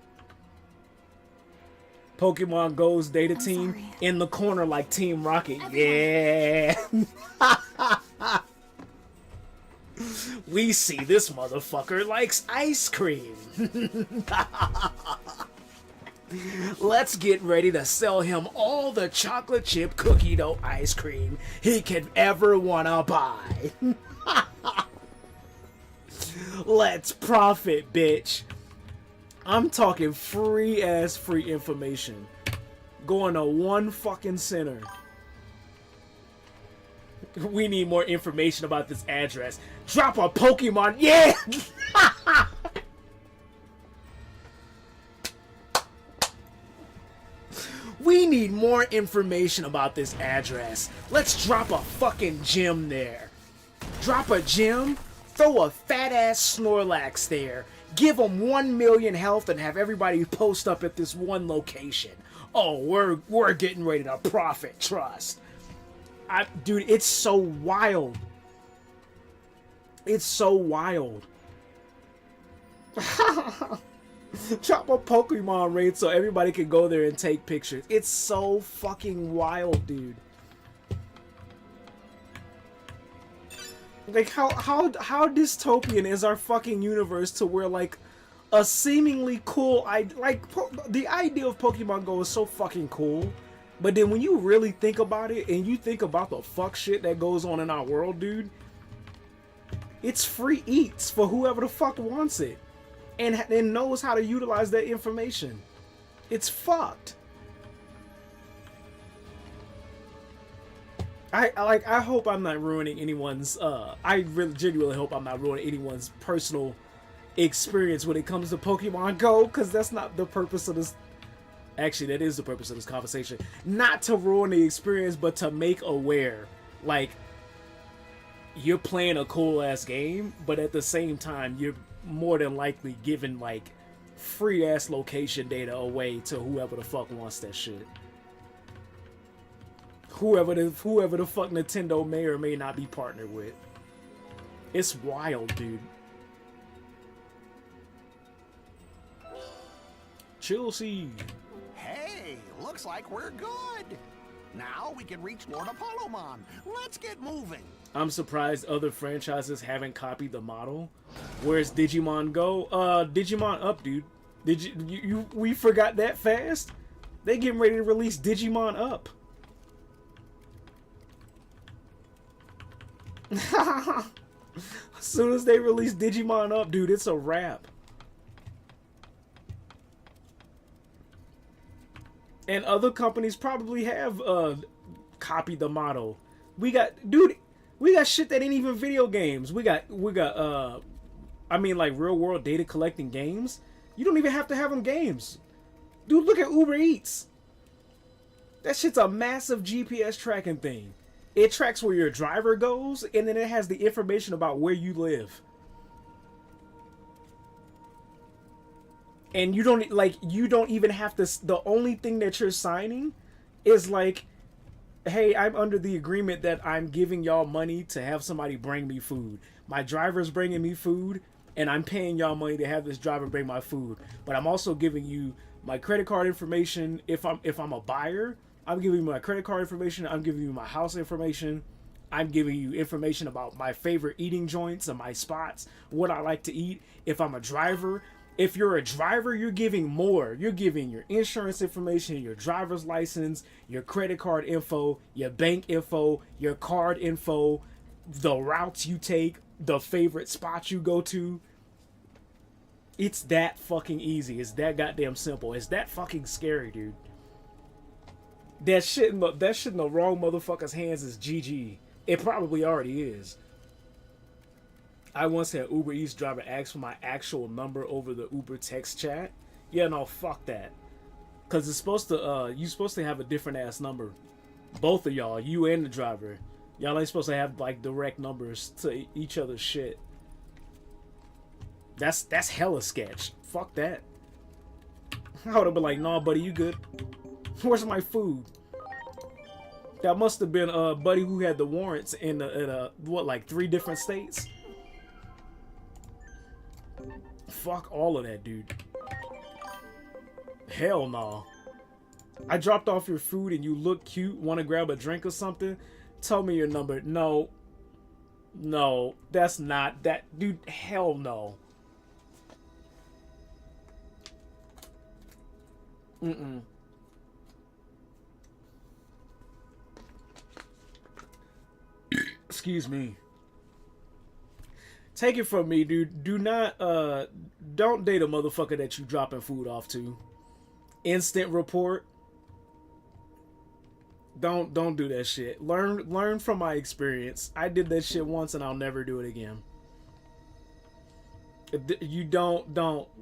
Pokemon Go's data team in the corner like Team Rocket. Yeah. We see this motherfucker likes ice cream. Let's get ready to sell him all the chocolate chip cookie dough ice cream he could ever wanna buy. Let's profit, bitch. I'm talking free information. Going to one fucking center. We need more information about this address. Drop a Pokemon. Yeah! need more information about this address. Let's drop a fucking gem there. Drop a gem, throw a fat ass Snorlax there, give them 1 million health, and have everybody post up at this one location. Oh, we're getting ready to profit, trust. Dude, it's so wild. It's so wild. Drop a Pokemon raid so everybody can go there and take pictures. It's so fucking wild, dude. Like, how dystopian is our fucking universe to where, like, a seemingly cool... the idea of Pokemon Go is so fucking cool, but then when you really think about it, and you think about the fuck shit that goes on in our world, dude, it's free eats for whoever the fuck wants it, and knows how to utilize that information. It's fucked. I hope I'm not ruining anyone's I really genuinely hope I'm not ruining anyone's personal experience when it comes to Pokemon Go, because that's not the purpose of this. Actually, that is the purpose of this conversation. Not to ruin the experience, but to make aware. Like, you're playing a cool ass game, but at the same time you're more than likely giving like free ass location data away to whoever the fuck wants that shit. Whoever the fuck Nintendo may or may not be partnered with. It's wild, dude. Chill seed.
Hey, looks like we're good. Now we can reach Lord Apollomon. Let's get moving.
I'm surprised other franchises haven't copied the model. Where's Digimon Go? Digimon Up, dude. We forgot that fast? They getting ready to release Digimon Up. As soon as they release Digimon Up, dude, it's a wrap. And other companies probably have copied the model. We got shit that ain't even video games. We got I mean, like, real world data collecting games. You don't even have to have them games. Dude, look at Uber Eats. That shit's a massive GPS tracking thing. It tracks where your driver goes, and then it has the information about where you live. And you don't even have to, the only thing that you're signing is like, hey, I'm under the agreement that I'm giving y'all money to have somebody bring me food. My driver's bringing me food, and I'm paying y'all money to have this driver bring my food. But I'm also giving you my credit card information. If I'm a buyer, I'm giving you my credit card information. I'm giving you my house information. I'm giving you information about my favorite eating joints and my spots, what I like to eat. If I'm a driver, if you're a driver, you're giving more. You're giving your insurance information, your driver's license, your credit card info, your bank info, your card info, the routes you take, the favorite spots you go to. It's that fucking easy. It's that goddamn simple. It's that fucking scary, dude. That shit in the wrong motherfucker's hands is GG. It probably already is. I once had Uber Eats driver ask for my actual number over the Uber text chat. Yeah, no, fuck that. Cause it's supposed to you're supposed to have a different ass number. Both of y'all, you and the driver. Y'all ain't supposed to have like direct numbers to each other's shit. That's hella sketch. Fuck that. I would have been like, nah, buddy, you good. Where's my food? That must have been a buddy who had the warrants in what, like 3 different states? Fuck all of that, dude. Hell no. I dropped off your food and you look cute, want to grab a drink or something? Tell me your number. No. No, that's not that. Dude, hell no. Mm-mm. Excuse me. Take it from me, dude. Do not, don't date a motherfucker that you dropping food off to. Instant report. Don't do that shit. Learn from my experience. I did that shit once and I'll never do it again. You don't.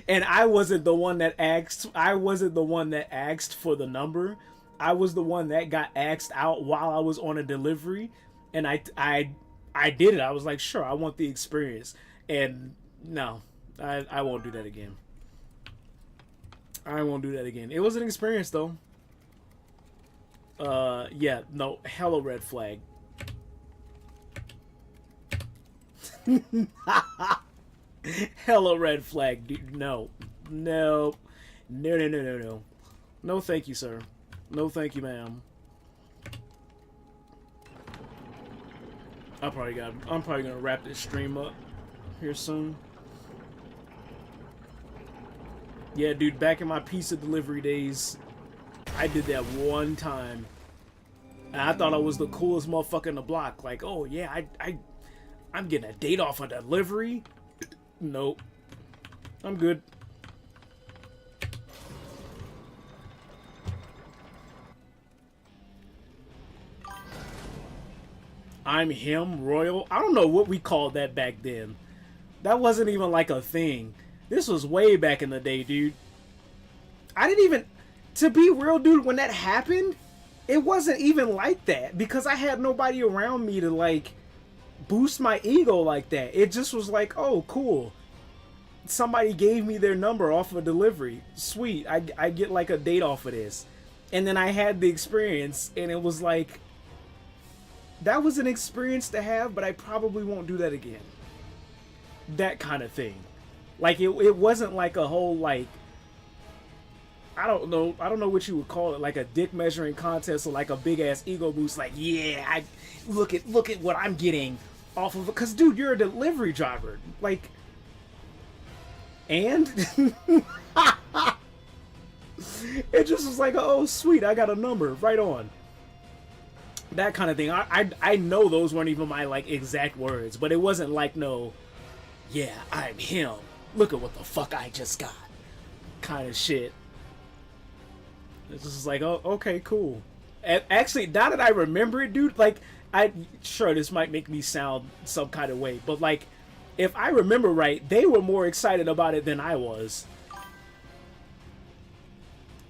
And I wasn't the one that asked. I wasn't the one that asked for the number. I was the one that got asked out while I was on a delivery, and I did it. I was like, sure, I want the experience. And no, I won't do that again. I won't do that again. It was an experience though. Yeah, no, hella red flag. Hella red flag, dude. No. No. No, no, no, no, no. No, thank you, sir. No, thank you, ma'am. I'm probably gonna wrap this stream up here soon. Yeah, dude, back in my pizza delivery days, I did that one time. And I thought I was the coolest motherfucker in the block. Like, oh yeah, I'm getting a date off a delivery. Nope. I'm good. I'm him, Royal. I don't know what we called that back then. That wasn't even like a thing. This was way back in the day, dude. I didn't even... To be real, dude, when that happened, it wasn't even like that. Because I had nobody around me to, like, boost my ego like that. It just was like, oh, cool. Somebody gave me their number off of a delivery. Sweet. I get, like, a date off of this. And then I had the experience, and it was like... That was an experience to have, but I probably won't do that again. That kind of thing. Like, it wasn't like a whole, like... I don't know what you would call it, like a dick measuring contest or like a big ass ego boost. Like, yeah, look at what I'm getting off of it. Cause, dude, you're a delivery driver. Like, and it just was like, oh, sweet, I got a number, right on. That kind of thing. I know those weren't even my like exact words, but it wasn't like no, yeah, I'm him. Look at what the fuck I just got. Kind of shit. It's just like, oh, okay, cool. And actually, now that I remember it, dude, like, sure, this might make me sound some kind of way, but like, if I remember right, they were more excited about it than I was.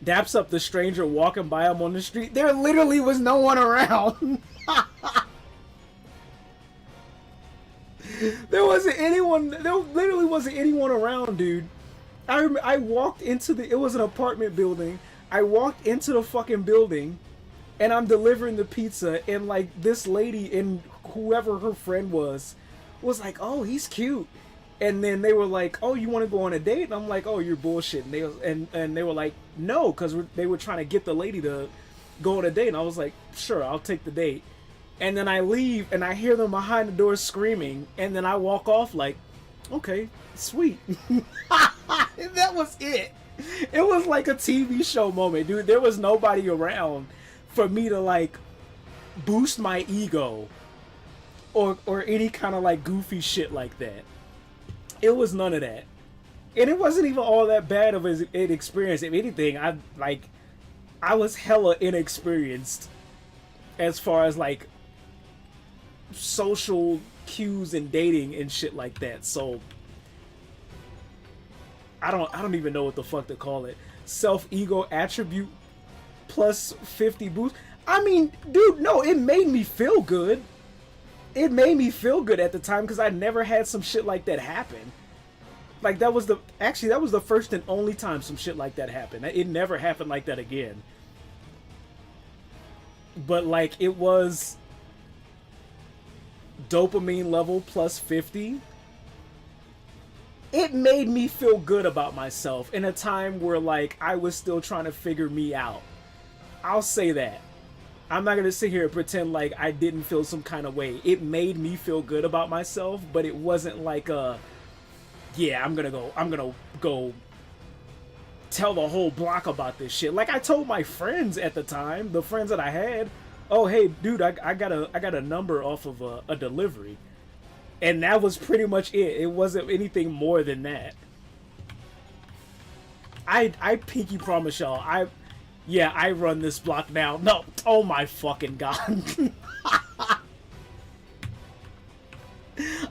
Daps up the stranger walking by him on the street. There literally was no one around. There wasn't anyone. There literally wasn't anyone around, dude. I walked into it was an apartment building. I walked into the fucking building, and I'm delivering the pizza, and like this lady and whoever her friend was like, oh, he's cute. And then they were like, oh, you want to go on a date? And I'm like, oh, you're bullshitting. And they were like, no, because they were trying to get the lady to go on a date. And I was like, sure, I'll take the date. And then I leave, and I hear them behind the door screaming. And then I walk off like, okay, sweet. That was it. It was like a TV show moment, dude. There was nobody around for me to, like, boost my ego or any kind of, like, goofy shit like that. It was none of that. And it wasn't even all that bad of an experience. If anything, I was hella inexperienced as far as, like, social cues and dating and shit like that. So I don't even know what the fuck to call it. Self-ego attribute plus 50 boost. I mean, dude, no, it made me feel good. It made me feel good at the time because I never had some shit like that happen. Like, that was the first and only time some shit like that happened. It never happened like that again. But, like, it was dopamine level plus 50. It made me feel good about myself in a time where, like, I was still trying to figure me out. I'll say that. I'm not gonna sit here and pretend like I didn't feel some kind of way. It made me feel good about myself, but it wasn't like yeah, I'm gonna go tell the whole block about this shit. Like I told my friends at the time, the friends that I had, oh hey dude, I got a number off of a delivery. And that was pretty much it. It wasn't anything more than that. I pinky promise y'all, I run this block now. No, oh my fucking god.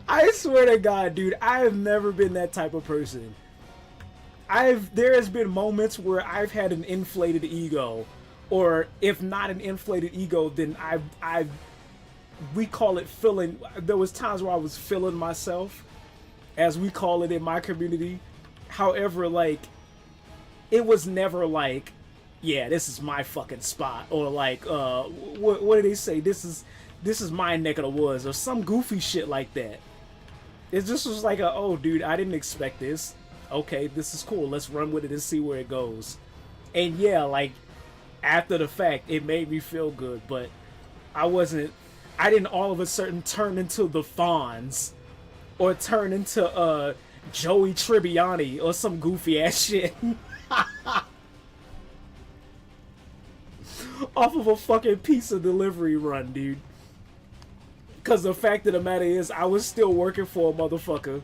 I swear to God, dude, I have never been that type of person. there has been moments where I've had an inflated ego, or if not an inflated ego, then I've we call it feeling. There was times where I was feeling myself, as we call it in my community. However, like, it was never like, yeah, this is my fucking spot, or like, what do they say? This is my neck of the woods, or some goofy shit like that. It just was like, oh, dude, I didn't expect this. Okay, this is cool. Let's run with it and see where it goes. And yeah, like, after the fact, it made me feel good, but I didn't all of a sudden turn into the Fonz, or turn into, Joey Tribbiani, or some goofy ass shit. Off of a fucking pizza delivery run, dude. Because the fact of the matter is, I was still working for a motherfucker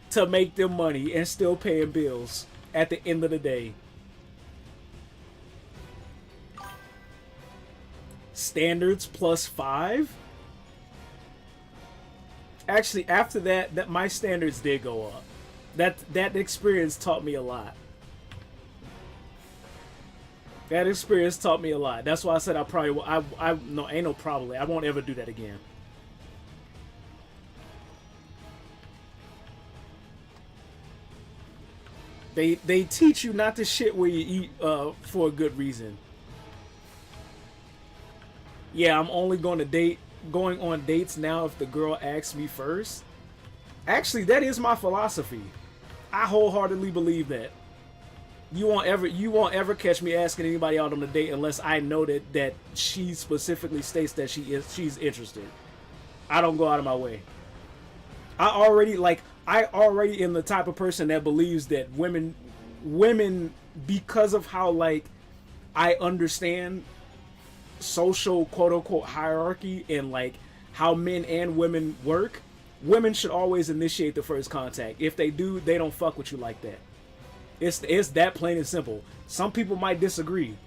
to make them money and still paying bills at the end of the day. Standards +5? Actually, after that my standards did go up. That experience taught me a lot. That experience taught me a lot. That's why I said I probably no, ain't no probably. I won't ever do that again. They teach you not to shit where you eat for a good reason. Yeah, I'm only going on dates now if the girl asks me first. Actually, that is my philosophy. I wholeheartedly believe that. You won't ever catch me asking anybody out on a date unless I know that she specifically states that she's interested. I don't go out of my way. I already am the type of person that believes that women, because of how, like, I understand social quote unquote hierarchy and like how men and women work, women should always initiate the first contact. If they do, they don't fuck with you like that. It's that plain and simple. Some people might disagree,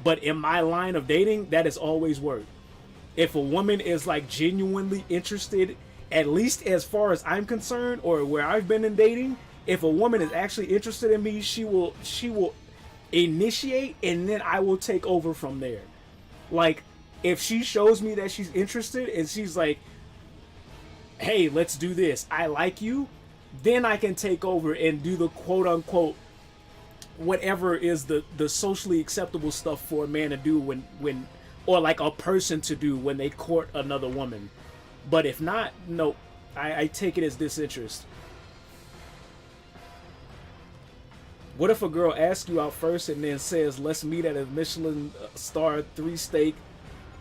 but in my line of dating, that has always worked. If a woman is like genuinely interested, at least as far as I'm concerned, or where I've been in dating, if a woman is actually interested in me, she will initiate, and then I will take over from there. Like, if she shows me that she's interested and she's like, hey, let's do this, I like you, then I can take over and do the quote unquote whatever is the socially acceptable stuff for a man to do when or like a person to do when they court another woman. But if not, no, I take it as disinterest. What if a girl asks you out first and then says, let's meet at a Michelin star 3 steak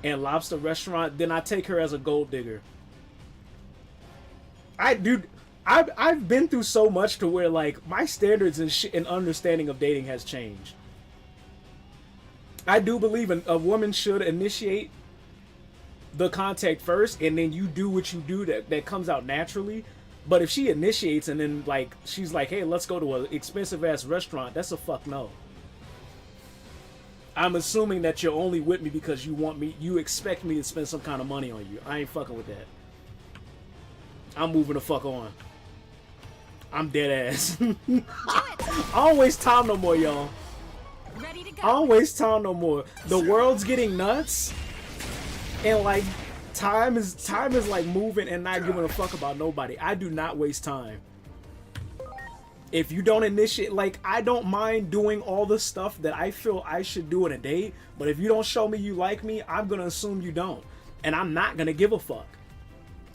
and lobster restaurant? Then I take her as a gold digger. I've been through so much to where, like, my standards and understanding of dating has changed. I do believe a woman should initiate the contact first, and then you do what you do that comes out naturally. But if she initiates and then, like, she's like, hey, let's go to an expensive ass restaurant, that's a fuck no. I'm assuming that you're only with me because you expect me to spend some kind of money on you. I ain't fucking with that. I'm moving the fuck on. I'm dead ass. I don't waste time no more, y'all.
Ready to go.
I don't waste time no more. The world's getting nuts, and like time is like moving and not giving a fuck about nobody. I do not waste time. If you don't initiate, like, I don't mind doing all the stuff that I feel I should do in a date, but if you don't show me you like me, I'm gonna assume you don't, and I'm not gonna give a fuck.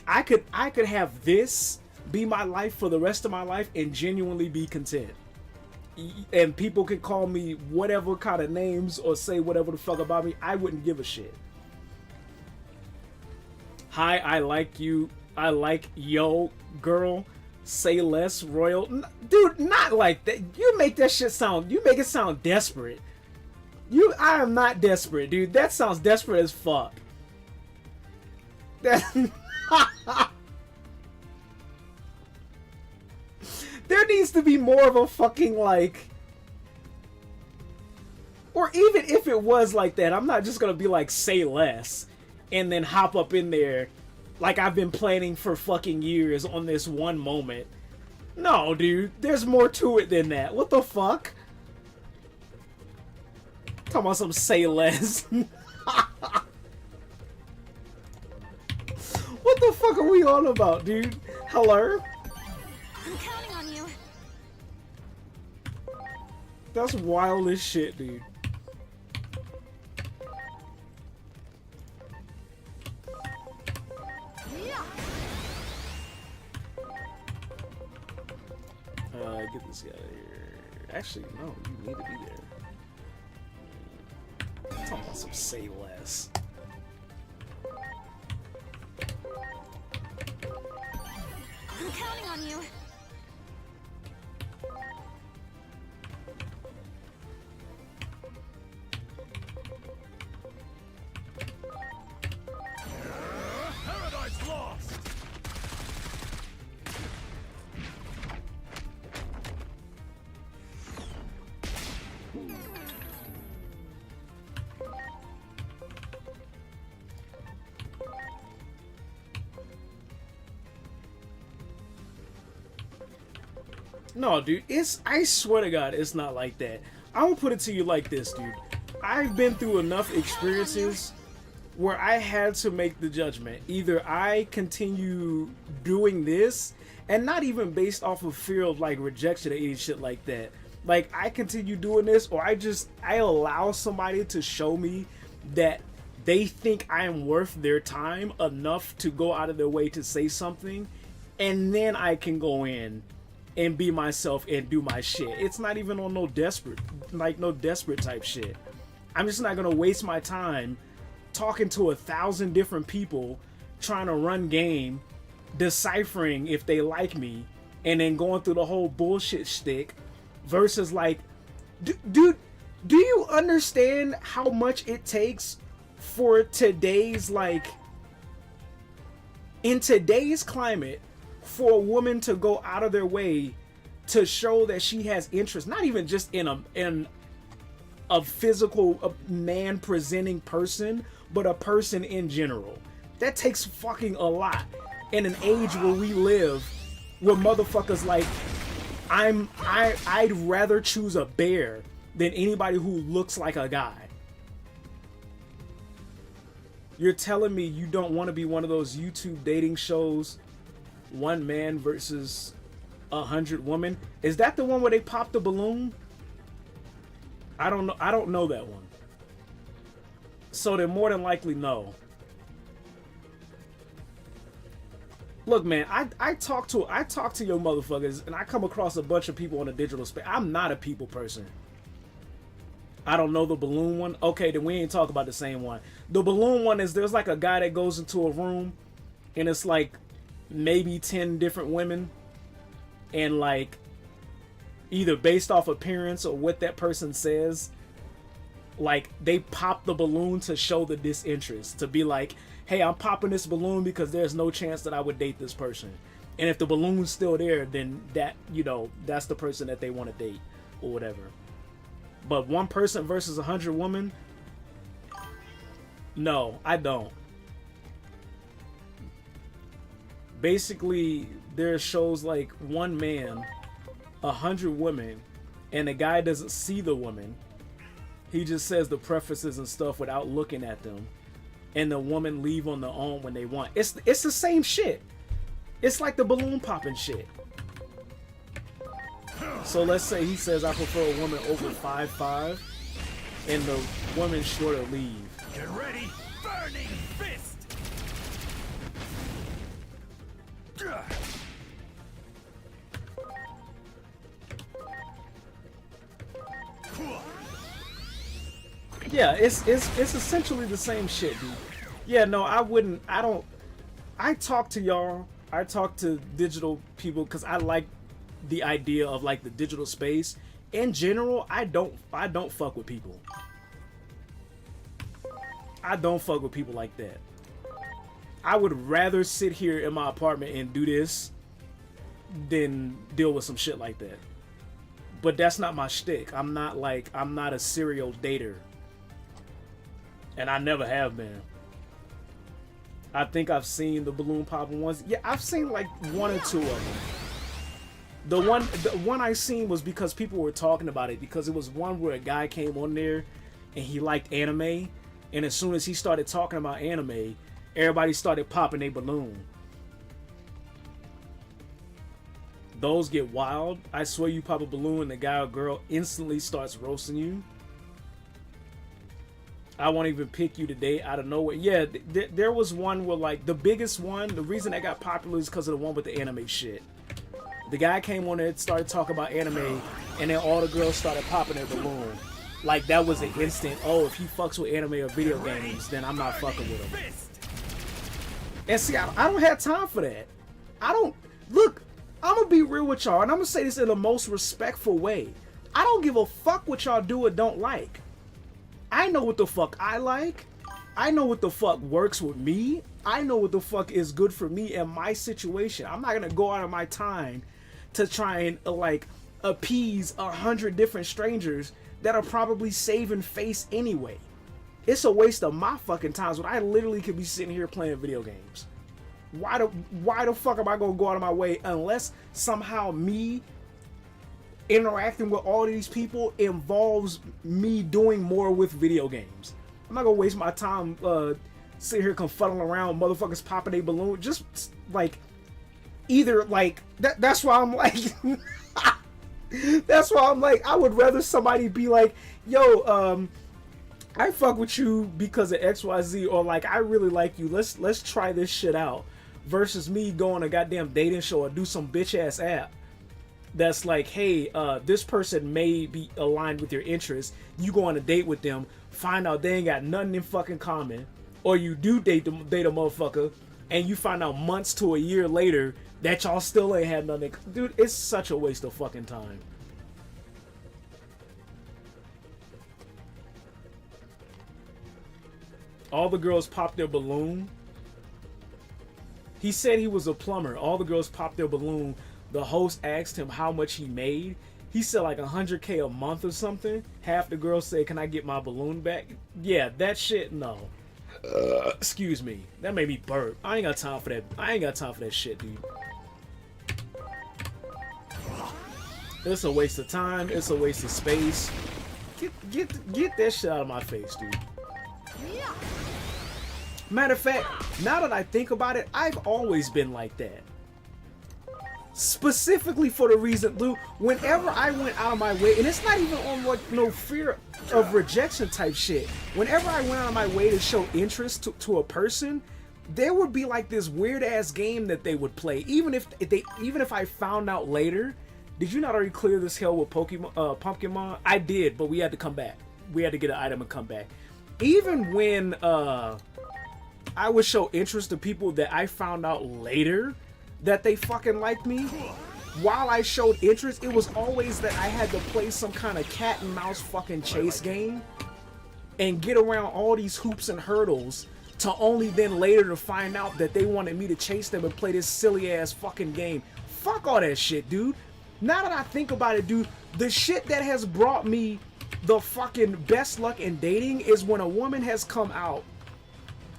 I could have this be my life for the rest of my life and genuinely be content. And people could call me whatever kind of names or say whatever the fuck about me. I wouldn't give a shit. Hi, I like you. I like yo, girl. Say less, royal. Dude, not like that. You make that shit sound. You make it sound desperate. I am not desperate, dude. That sounds desperate as fuck. There needs to be more of a fucking, like, or even if it was like that, I'm not just gonna be like, say less and then hop up in there like I've been planning for fucking years on this one moment. No, dude. There's more to it than that. What the fuck? Talking about some say less. What the fuck are we on about, dude? Hello?
I'm counting on you.
That's wild as shit, dude.
Yeah.
Get this guy out of here. Actually, no, you need to be there. I'm talking about some say less.
I'm counting on you.
Paradise lost!
No, dude, I swear to God, it's not like that. I will put it to you like this, dude. I've been through enough experiences where I had to make the judgment. Either I continue doing this, and not even based off of fear of like rejection or any shit like that. Like, I continue doing this, or I allow somebody to show me that they think I am worth their time enough to go out of their way to say something, and then I can go in and be myself and do my shit. It's not even on no desperate type shit. I'm just not gonna waste my time talking to 1,000 different people, trying to run game, deciphering if they like me, and then going through the whole bullshit shtick, versus like, dude, do you understand how much it takes for today's, like, in today's climate, for a woman to go out of their way to show that she has interest, not even just in a physical man presenting person, but a person in general. That takes fucking a lot in an age where we live, where motherfuckers like, I'd rather choose a bear than anybody who looks like a guy. You're telling me you don't want to be one of those YouTube dating shows, one man versus 100 women? Is that the one where they pop the balloon? I don't know that one. So they're more than likely no. Look, man, I talk to your motherfuckers, and I come across a bunch of people on the digital space. I'm not a people person. I don't know the balloon one. Okay, then we ain't talk about the same one. The balloon one is, there's like a guy that goes into a room, and it's like maybe 10 different women, and like either based off appearance or what that person says, like they pop the balloon to show the disinterest, to be like, hey, I'm popping this balloon because there's no chance that I would date this person. And if the balloon's still there, then that, you know, that's the person that they want to date or whatever. But one person versus 100 women? No, I don't. Basically, there are shows like one man, 100 women, and the guy doesn't see the woman. He just says the preferences and stuff without looking at them. And the woman leave on their own when they want. It's the same shit. It's like the balloon popping shit. So let's say he says, I prefer a woman over 5'5", and the woman shorter leave.
Get ready! Burning fist!
Yeah, it's essentially the same shit, dude. Yeah, no, I talk to y'all. I talk to digital people because I like the idea of like the digital space. In general, I don't fuck with people. I don't fuck with people like that. I would rather sit here in my apartment and do this than deal with some shit like that. But that's not my shtick. I'm not a serial dater. And I never have been. I think I've seen the balloon popping ones. Yeah, I've seen like one or two of them. The one I seen was because people were talking about it, because it was one where a guy came on there and he liked anime, and as soon as he started talking about anime, everybody started popping a balloon. Those get wild. I swear, you pop a balloon and the guy or girl instantly starts roasting you. I won't even pick you today out of nowhere. Yeah, there was one where, like, the biggest one, the reason that got popular is because of the one with the anime shit. The guy came on there and started talking about anime, and then all the girls started popping their balloon. Like, that was an instant, oh, if he fucks with anime or video games, then I'm not fucking with him. And see, I don't have time for that. Look, I'm gonna be real with y'all, and I'm gonna say this in the most respectful way. I don't give a fuck what y'all do or don't like. I know what the fuck I like. I know what the fuck works with me. I know what the fuck is good for me and my situation. I'm not gonna go out of my time to try and like appease 100 different strangers that are probably saving face anyway. It's a waste of my fucking time when I literally could be sitting here playing video games. Why the fuck am I gonna go out of my way unless somehow me interacting with all these people involves me doing more with video games? I'm not gonna waste my time sitting here confuddling around motherfuckers popping a balloon. Just like either like that's why I'm like that's why I'm like, I would rather somebody be like, yo, I fuck with you because of XYZ, or like, I really like you, let's try this shit out, versus me going a goddamn dating show or do some bitch ass app that's like, hey, this person may be aligned with your interests. You go on a date with them, find out they ain't got nothing in fucking common, or you do date a motherfucker, and you find out months to a year later that y'all still ain't had nothing. Dude, it's such a waste of fucking time. All the girls popped their balloon. He said he was a plumber. All the girls popped their balloon. The host asked him how much he made. He said like $100K a month or something. Half the girls said, can I get my balloon back? Yeah, that shit, no. Excuse me. That made me burp. I ain't got time for that. I ain't got time for that shit, dude. It's a waste of time. It's a waste of space. Get that shit out of my face, dude. Matter of fact, now that I think about it, I've always been like that. Specifically for the reason, dude, whenever I went out of my way, and it's not even on like no fear of rejection type shit. Whenever I went out of my way to show interest to a person, there would be like this weird ass game that they would play. Even if I found out later, did you not already clear this hell with Pumpkinmon? I did, but we had to come back. We had to get an item and come back. Even when I would show interest to people that I found out later that they fucking liked me, while I showed interest, it was always that I had to play some kind of cat and mouse fucking chase game and get around all these hoops and hurdles to only then later to find out that they wanted me to chase them and play this silly ass fucking game. Fuck all that shit, dude. Now that I think about it, dude, the shit that has brought me the fucking best luck in dating is when a woman has come out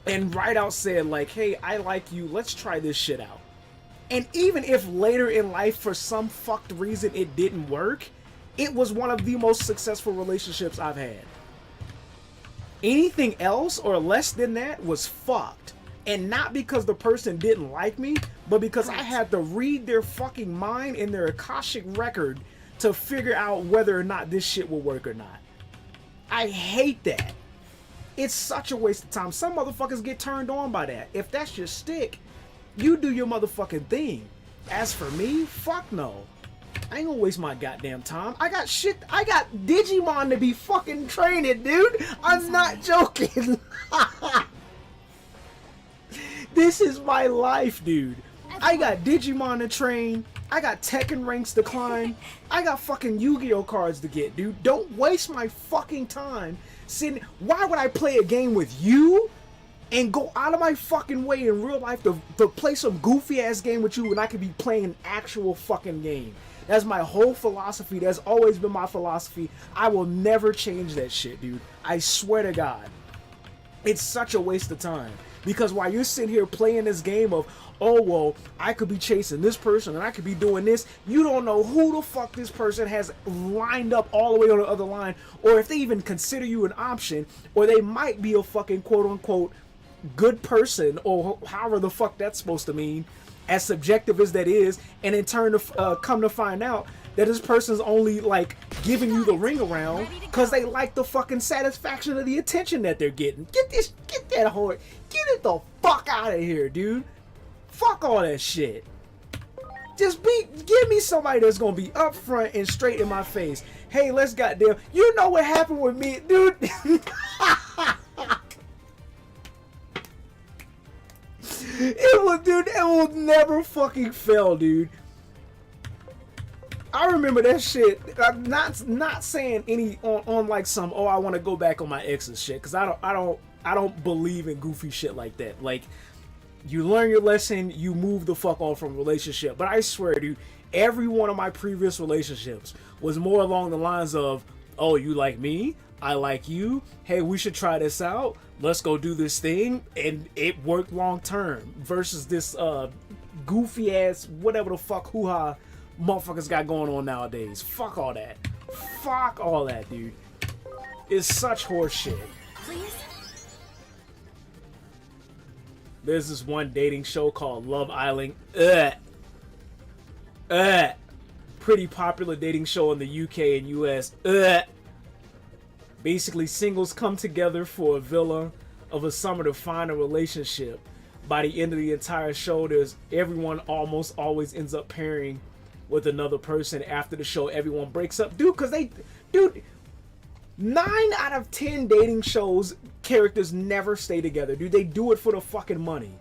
and right out said like, hey, I like you, let's try this shit out. And even if later in life, for some fucked reason, it didn't work, it was one of the most successful relationships I've had. Anything else or less than that was fucked. And not because the person didn't like me, but because I had to read their fucking mind and their Akashic record to figure out whether or not this shit will work or not. I hate that. It's such a waste of time. Some motherfuckers get turned on by that. If that's your stick, you do your motherfucking thing. As for me, fuck no. I ain't gonna waste my goddamn time. I got Digimon to be fucking training, dude. I'm not joking. This is my life, dude. I got Digimon to train. I got Tekken ranks to climb. I got fucking Yu-Gi-Oh cards to get, dude. Don't waste my fucking time sitting. Why would I play a game with you and go out of my fucking way in real life to play some goofy ass game with you when I could be playing an actual fucking game? That's my whole philosophy. That's always been my philosophy. I will never change that shit, dude. I swear to God. It's such a waste of time. Because while you're sitting here playing this game of, oh, well, I could be chasing this person and I could be doing this, you don't know who the fuck this person has lined up all the way on the other line, or if they even consider you an option, or they might be a fucking quote-unquote good person, or however the fuck that's supposed to mean, as subjective as that is, and in turn to come to find out that this person's only like giving you the ring around because they like the fucking satisfaction of the attention that they're getting. Get that whore, get it the fuck out of here, dude. Fuck all that shit. Just give me somebody that's gonna be upfront and straight in my face. Hey, let's goddamn, you know what happened with me, dude? It will never fucking fail, dude. I remember that shit. I'm not saying any on like some, oh, I want to go back on my ex's shit, because I don't believe in goofy shit like that. Like, you learn your lesson, you move the fuck on from a relationship. But I swear, dude, every one of my previous relationships was more along the lines of, oh, you like me, I like you, hey, we should try this out, let's go do this thing, and it worked long term, versus this goofy ass whatever the fuck hoo-ha motherfuckers got going on nowadays. Fuck all that. Fuck all that, dude. It's such horse shit.
Please?
There's this one dating show called Love Island. Pretty popular dating show in the UK and US. Basically, singles come together for a villa of a summer to find a relationship. By the end of the entire show, everyone almost always ends up pairing with another person. After the show, everyone breaks up. Dude, 9 out of 10 dating shows, characters never stay together, dude. They do it for the fucking money.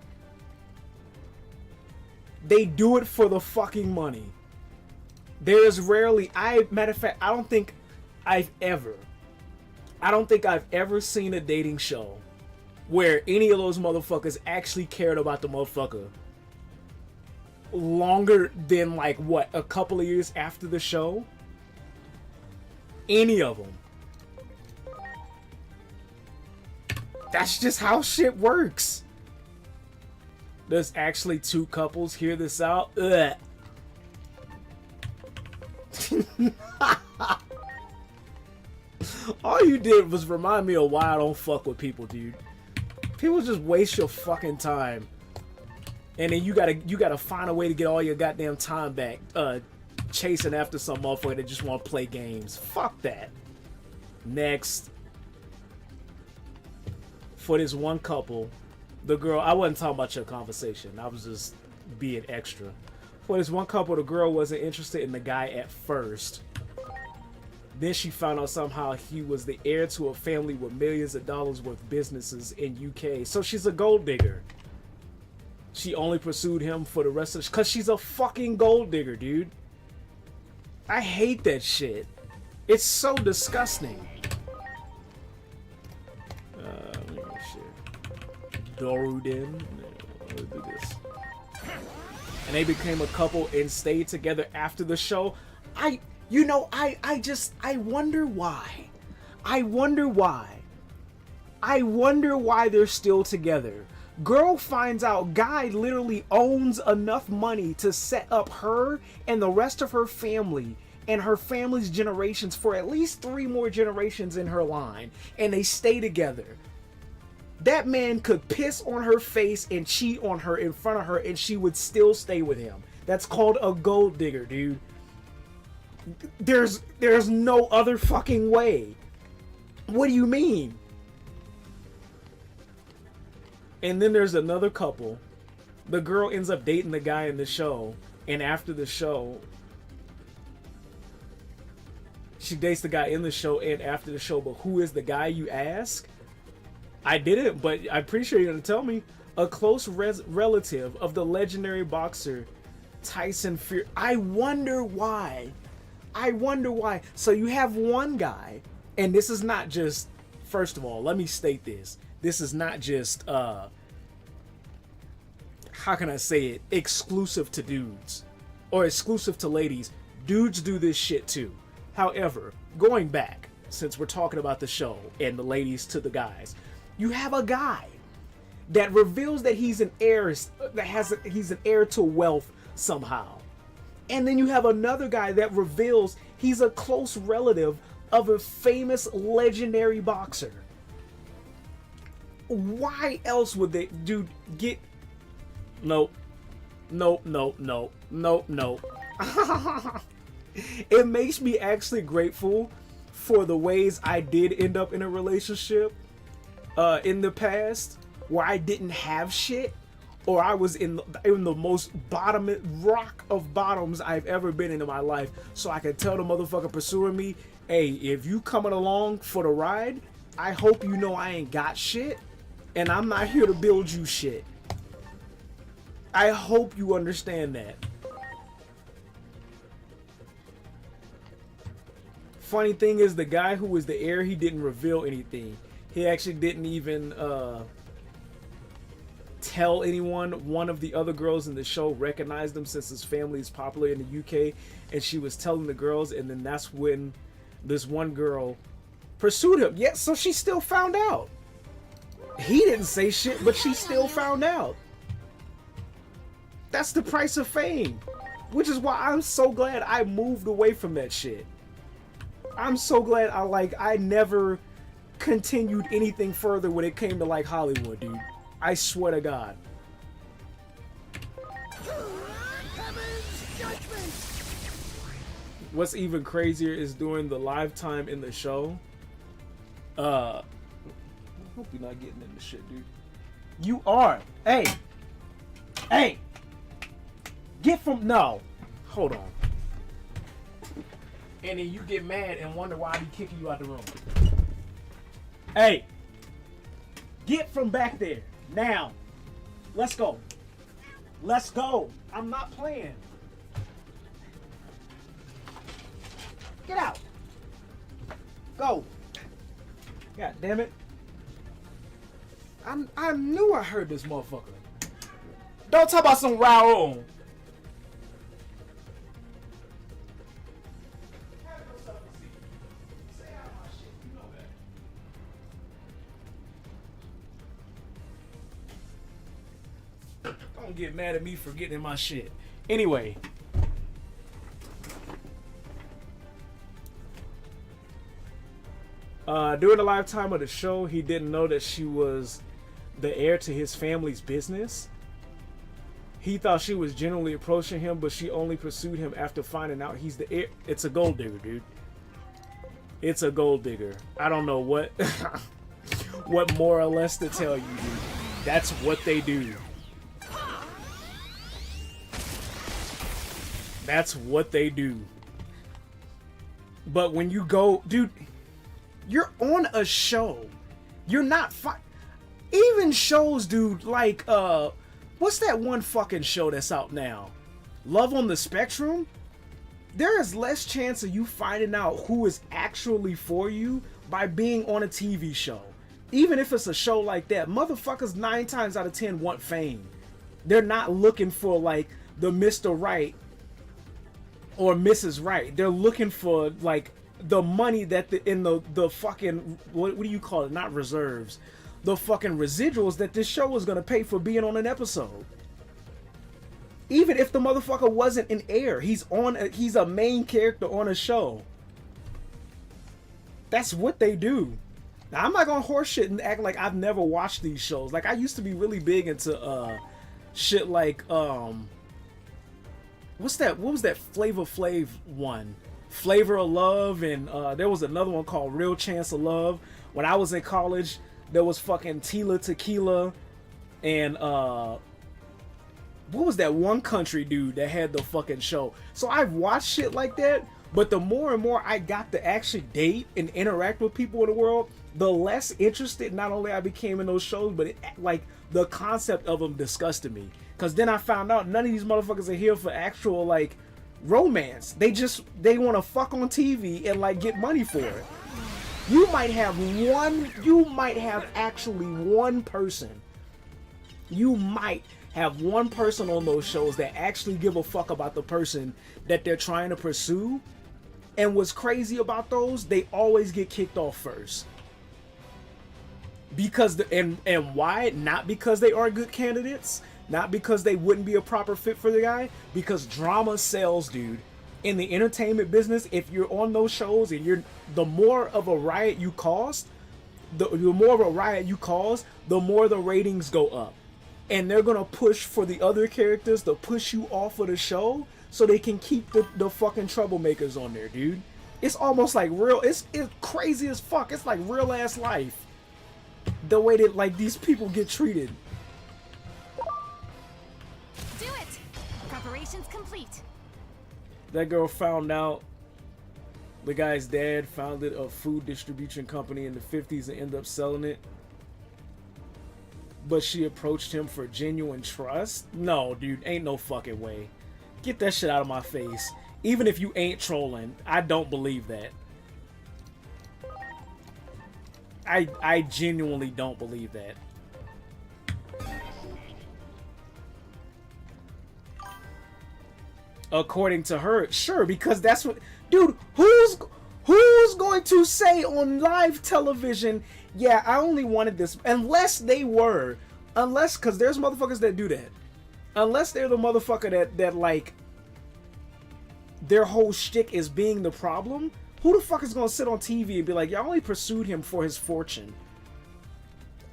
They do it for the fucking money. There's rarely, matter of fact, I don't think I've ever seen a dating show where any of those motherfuckers actually cared about the motherfucker longer than, like, what, a couple of years after the show? Any of them. That's just how shit works. There's actually 2 couples. Hear this out. All you did was remind me of why I don't fuck with people, dude. People just waste your fucking time, and then you gotta find a way to get all your goddamn time back, chasing after some motherfucker that just want to play games. Fuck that. Next. For this one couple, the girl, I wasn't talking about your conversation, I was just being extra. For this one couple, the girl wasn't interested in the guy at first. Then she found out somehow he was the heir to a family with millions of dollars worth of businesses in UK. So she's a gold digger. She only pursued him for the rest of, because she's a fucking gold digger, dude. I hate that shit. It's so disgusting. Doruden. Let's do this. And they became a couple and stayed together after the show. I wonder why. I wonder why they're still together. Girl finds out guy literally owns enough money to set up her and the rest of her family and her family's generations for at least 3 more generations in her line, and they stay together. That man could piss on her face and cheat on her in front of her, and she would still stay with him. That's called a gold digger, dude. There's no other fucking way. What do you mean? And then there's another couple. The girl ends up dating the guy in the show, and after the show, she dates the guy in the show and after the show. But who is the guy, you ask? I didn't, but I'm pretty sure you're gonna tell me. A close relative of the legendary boxer Tyson Fury. I wonder why. So you have one guy, and this is not just, first of all, let me state this. This is not just, how can I say it, exclusive to dudes or exclusive to ladies. Dudes do this shit too. However, going back, since we're talking about the show and the ladies to the guys, you have a guy that reveals that he's an heir, he's an heir to wealth somehow. And then you have another guy that reveals he's a close relative of a famous legendary boxer. Why else would they, dude, get... Nope. Nope, nope, nope, nope, nope. It makes me actually grateful for the ways I did end up in a relationship in the past where I didn't have shit, or I was in the most rock of bottoms I've ever been in my life, so I can tell the motherfucker pursuing me, hey, if you coming along for the ride, I hope you know I ain't got shit, and I'm not here to build you shit. I hope you understand that. Funny thing is, the guy who was the heir, he didn't reveal anything. He actually didn't even tell anyone. One of the other girls in the show recognized him since his family is popular in the UK, and she was telling the girls, and then that's when this one girl pursued him. Yeah, so she still found out. He didn't say shit, but she still found out. That's the price of fame, which is why I'm so glad I moved away from that shit. I'm so glad I never continued anything further when it came to like Hollywood, dude. I swear to God. What's even crazier is during the live time in the show. I hope you're not getting into shit, dude. You are. Hey. Hey. Get from... No. Hold on. And then you get mad and wonder why I be kicking you out the room. Hey. Get from back there. Now. Let's go. Let's go. I'm not playing. Get out. Go. God damn it. I knew I heard this motherfucker. Don't talk about some Raul. Don't get mad at me for getting in my shit. Anyway. During the lifetime of the show, he didn't know that she was the heir to his family's business. He thought she was genuinely approaching him, but she only pursued him after finding out he's the heir. It's a gold digger, dude. It's a gold digger. I don't know what what more or less to tell you, dude. That's what they do. That's what they do. But when you go, dude, you're on a show. You're not even shows, dude, like what's that one fucking show that's out now? Love on the Spectrum? There is less chance of you finding out who is actually for you by being on a TV show. Even if it's a show like that, motherfuckers 9 times out of 10 want fame. They're not looking for like the Mr. Right or Mrs. Right. They're looking for like the money that the fucking, what do you call it? Not reserves. The fucking residuals that this show is gonna pay for being on an episode. Even if the motherfucker wasn't an heir, he's a main character on a show. That's what they do. Now I'm not gonna horse shit and act like I've never watched these shows. Like I used to be really big into shit like what's that? What was that Flavor Flav one? Flavor of Love, and there was another one called Real Chance of Love. When I was in college, there was fucking Tila Tequila, and what was that one country dude that had the fucking show? So I've watched shit like that, but the more and more I got to actually date and interact with people in the world, the less interested not only I became in those shows, but like the concept of them disgusted me. Cause then I found out none of these motherfuckers are here for actual like romance. They want to fuck on TV and like get money for it. You might have actually one person. You might have one person on those shows that actually give a fuck about the person that they're trying to pursue. And what's crazy about those, they always get kicked off first. because and why? Not because they are good candidates, not because they wouldn't be a proper fit for the guy, because drama sells, dude. In the entertainment business, if you're on those shows and you're the more of a riot you cause, the more of a riot you cause, the more the ratings go up. And they're gonna push for the other characters to push you off of the show so they can keep the fucking troublemakers on there, dude. It's almost like real, it's crazy as fuck. It's like real ass life. The way that like these people get treated.
Do it! Preparations complete.
That girl found out the guy's dad founded a food distribution company in the 50s and ended up selling it. But she approached him for genuine trust? No, dude, ain't no fucking way. Get that shit out of my face. Even if you ain't trolling, I don't believe that. I genuinely don't believe that. According to her, sure, because that's what, dude, who's going to say on live television, yeah, I only wanted this, unless because there's motherfuckers that do that. Unless they're the motherfucker that like, their whole shtick is being the problem, who the fuck is gonna sit on TV and be like, yeah, I only pursued him for his fortune?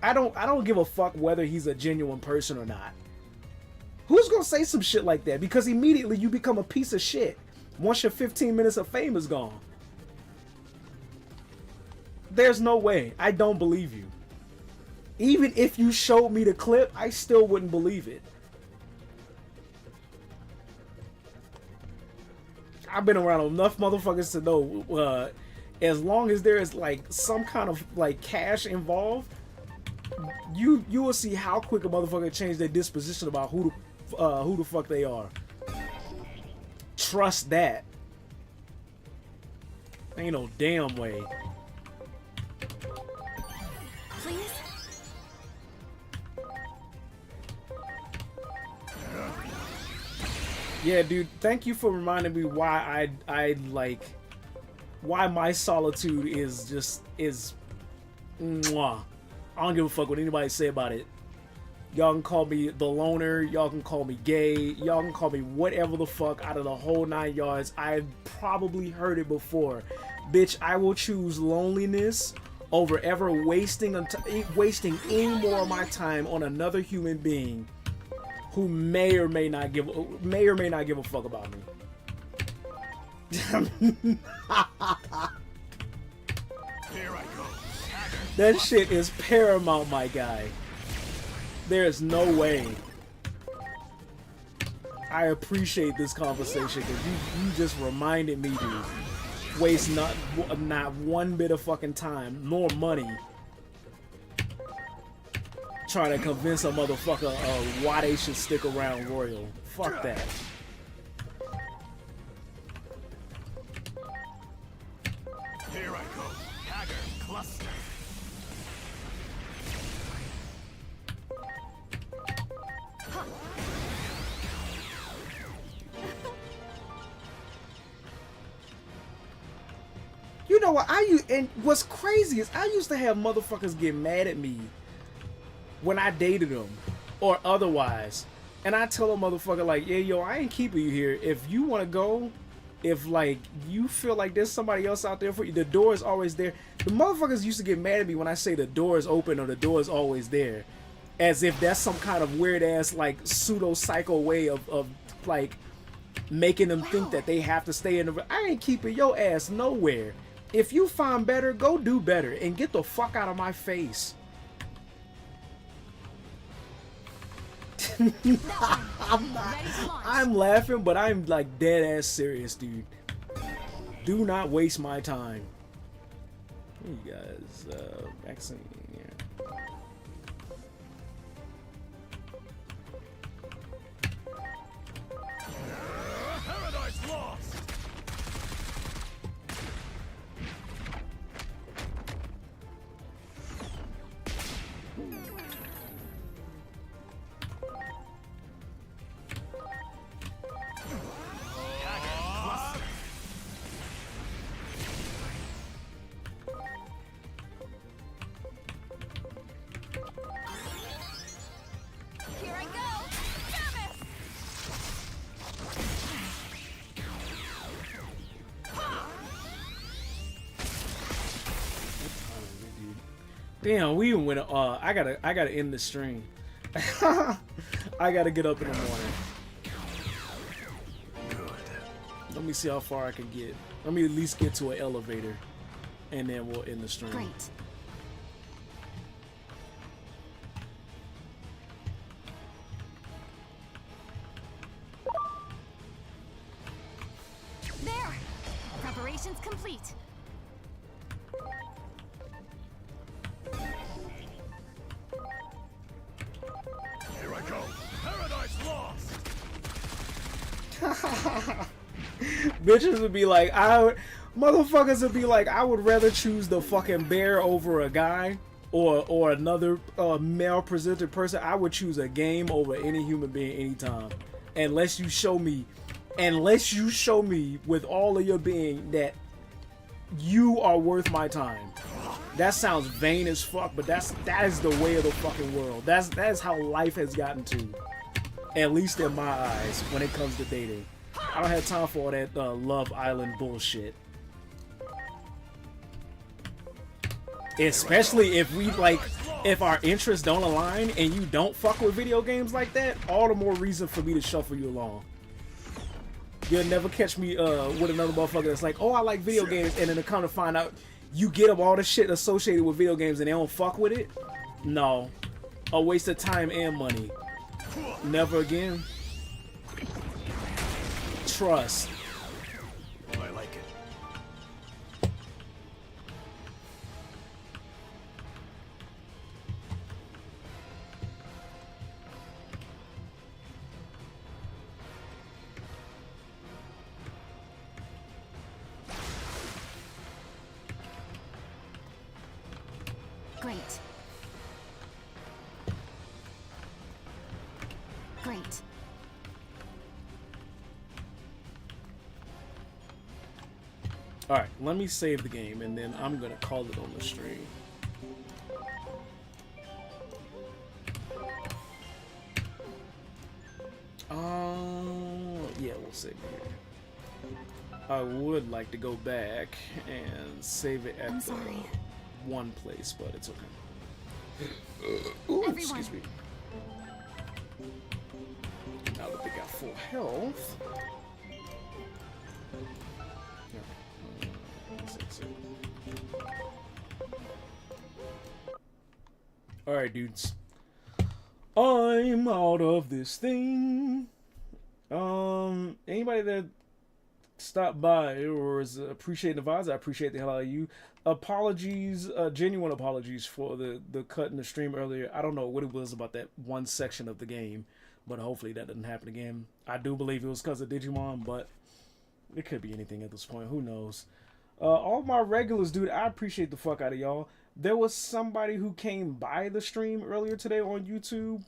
I don't give a fuck whether he's a genuine person or not. Who's gonna say some shit like that? Because immediately you become a piece of shit once your 15 minutes of fame is gone. There's no way. I don't believe you. Even if you showed me the clip, I still wouldn't believe it. I've been around enough motherfuckers to know, as long as there is like some kind of like cash involved, you will see how quick a motherfucker change their disposition about who the fuck they are. Trust that. Ain't no damn way.
Please?
Yeah, dude, thank you for reminding me why I like, why my solitude is mwah. I don't give a fuck what anybody say about it. Y'all can call me the loner, y'all can call me gay, y'all can call me whatever the fuck out of the whole 9 yards. I've probably heard it before. Bitch, I will choose loneliness over ever wasting any more of my time on another human being who may or may not give a fuck about me.
Here I go.
That shit is paramount, my guy. There's no way. I appreciate this conversation because you just reminded me to waste not one bit of fucking time nor money trying to convince a motherfucker why they should stick around Royal. Fuck that.
Here I go. Haggard cluster.
You know what? And what's crazy is I used to have motherfuckers get mad at me when I dated them or otherwise, and I tell a motherfucker like, yeah, yo, I ain't keeping you here. If you want to go, if like you feel like there's somebody else out there for you, the door is always there. The motherfuckers used to get mad at me when I say the door is open or the door is always there, as if that's some kind of weird ass like pseudo psycho way of like making them think that they have to stay in the. I ain't keeping your ass nowhere. If you find better, go do better and get the fuck out of my face. I'm laughing, but I'm like dead ass serious, dude. Do not waste my time. You guys, vaccine. Yeah.
Paradise lost.
Damn, we even went. I gotta end the stream. I gotta get up in the morning.
Good.
Let me see how far I can get. Let me at least get to an elevator, and then we'll end the stream.
Great. There. Preparations complete.
Here I go. Paradise lost.
Bitches would be like, motherfuckers would be like, I would rather choose the fucking bear over a guy or another male presented person. I would choose a game over any human being anytime, unless you show me with all of your being that you are worth my time. That sounds vain as fuck, but that is the way of the fucking world. That is how life has gotten to, at least in my eyes, when it comes to dating. I don't have time for all that Love Island bullshit. Especially if our interests don't align and you don't fuck with video games like that, all the more reason for me to shuffle you along. You'll never catch me with another motherfucker that's like, oh, I like video games, and then to come to find out you get them all the shit associated with video games and they don't fuck with it. No. A waste of time and money. Never again. Trust.
I like it.
Great. Great.
Alright, let me save the game and then I'm gonna call it on the stream. Yeah, we'll save it here. I would like to go back and save it at the one place, but it's okay. Ooh, excuse me. Now that they got full health. Alright, dudes. I'm out of this thing. Anybody that stopped by or is appreciating the vibes, I appreciate the hell out of you. Apologies, genuine apologies for the cut in the stream earlier. I don't know what it was about that one section of the game, but hopefully that doesn't happen again. I do believe it was because of Digimon, but it could be anything at this point. Who knows? All my regulars, dude, I appreciate the fuck out of y'all. There was somebody who came by the stream earlier today on YouTube.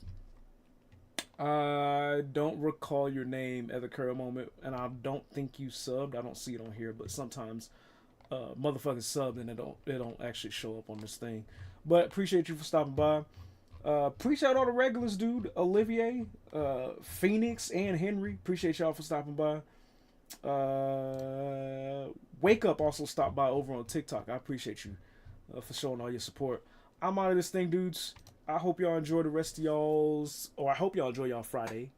I don't recall your name at the current moment, and I don't think you subbed. I don't see it on here, but sometimes motherfuckers sub and it don't actually show up on this thing. But appreciate you for stopping by. Appreciate all the regulars, dude. Olivier, Phoenix, and Henry. Appreciate y'all for stopping by. Wake Up also stopped by over on TikTok. I appreciate you for showing all your support. I'm out of this thing, dudes. I hope y'all enjoy the rest of y'all's, or I hope y'all enjoy y'all Friday.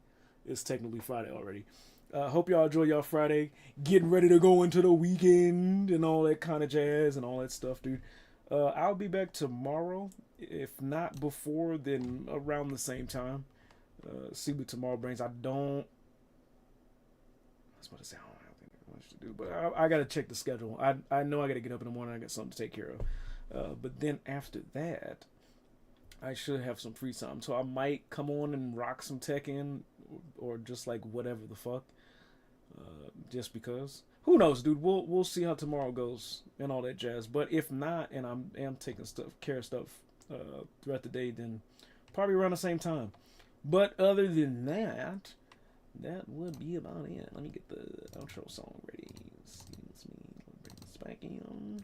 It's technically Friday already. Hope y'all enjoy y'all Friday. Getting ready to go into the weekend and all that kind of jazz and all that stuff, dude. I'll be back tomorrow. If not before, then around the same time. See what tomorrow brings. I was about to say, I don't think there's much to do, but I got to check the schedule. I know I got to get up in the morning. I got something to take care of. But then after that, I should have some free time. So I might come on and rock some Tekken or just like whatever the fuck. Just because. Who knows, dude? We'll see how tomorrow goes and all that jazz. But if not, and I am taking care of stuff throughout the day, then probably around the same time. But other than that, that would be about it. Let me get the outro song ready. Excuse me. Bring this back in.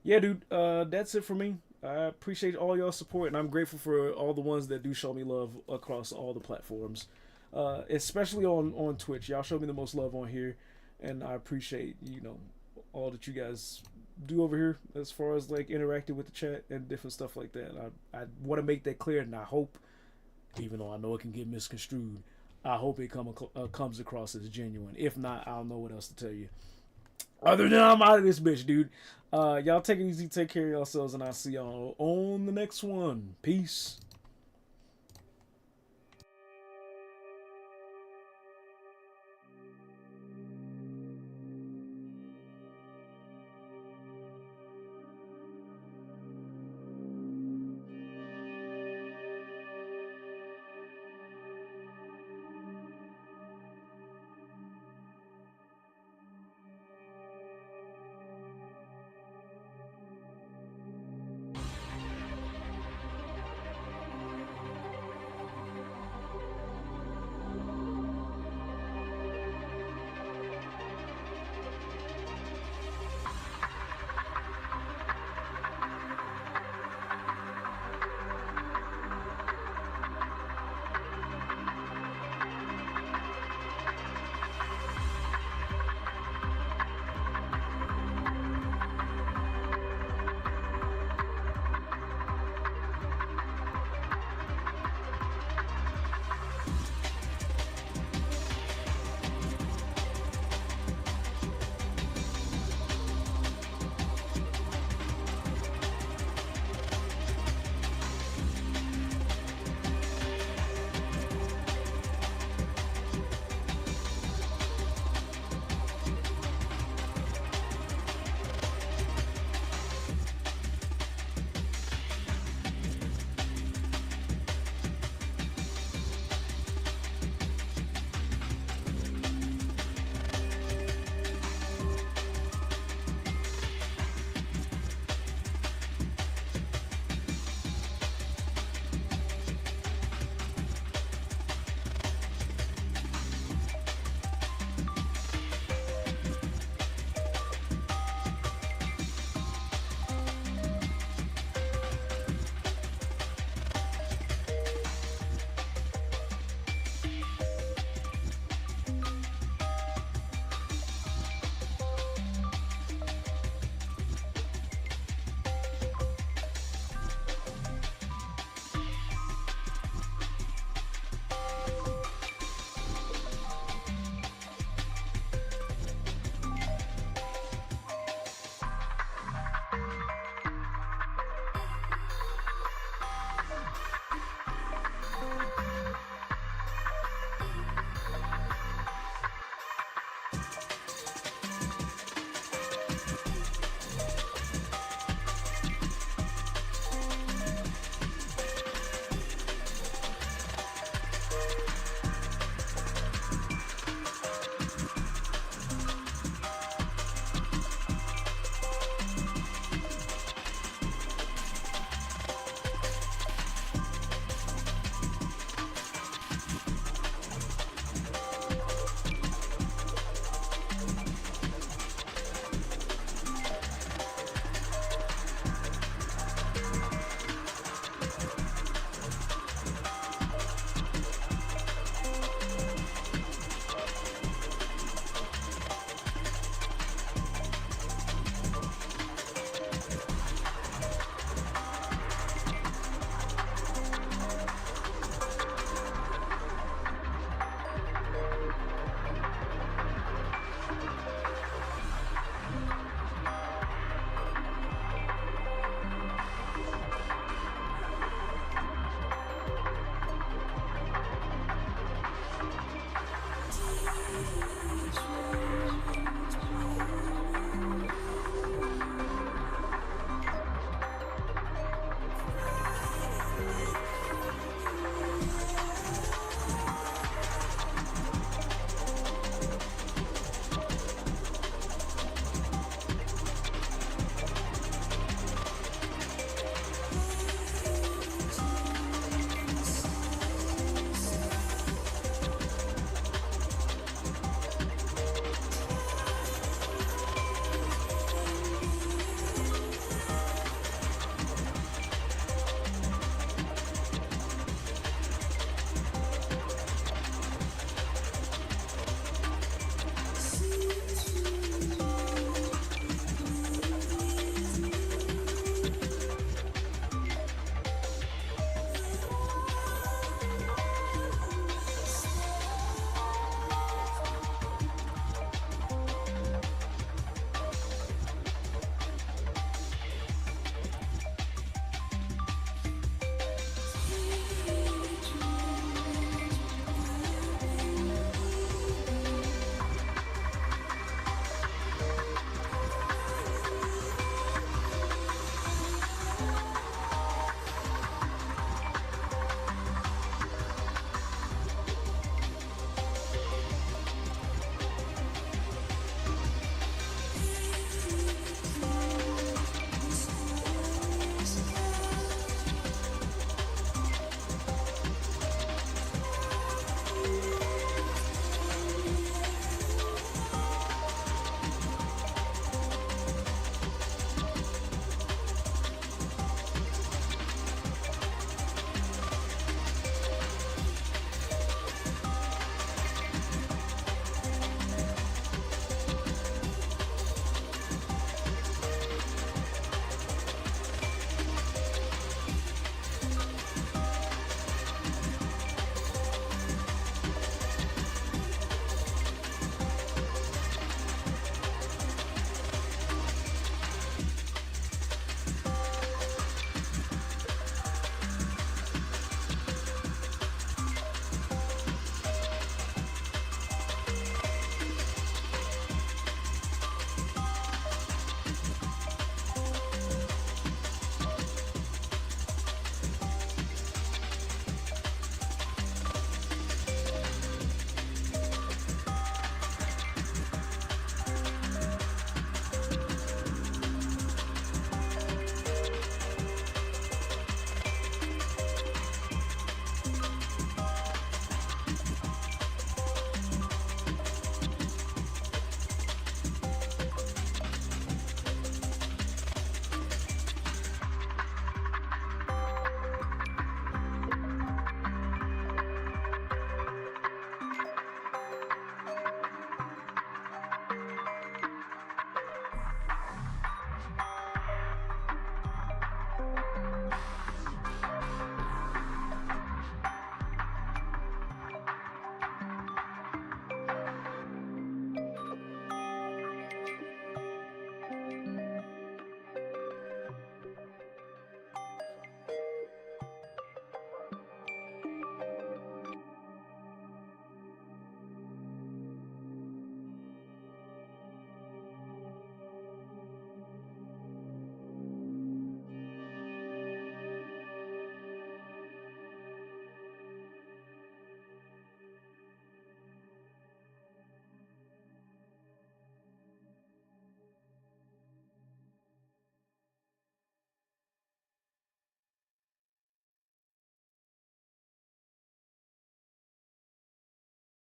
Yeah, dude. That's it for me. I appreciate all y'all support, and I'm grateful for all the ones that do show me love across all the platforms, especially on Twitch. Y'all show me the most love on here, and I appreciate all that you guys do over here as far as like interacting with the chat and different stuff like that. I want to make that clear, and I hope, even though I know it can get misconstrued, I hope it comes across as genuine. If not, I don't know what else to tell you. Other than I'm out of this bitch, dude. Y'all take it easy, take care of yourselves, and I'll see y'all on the next one. Peace.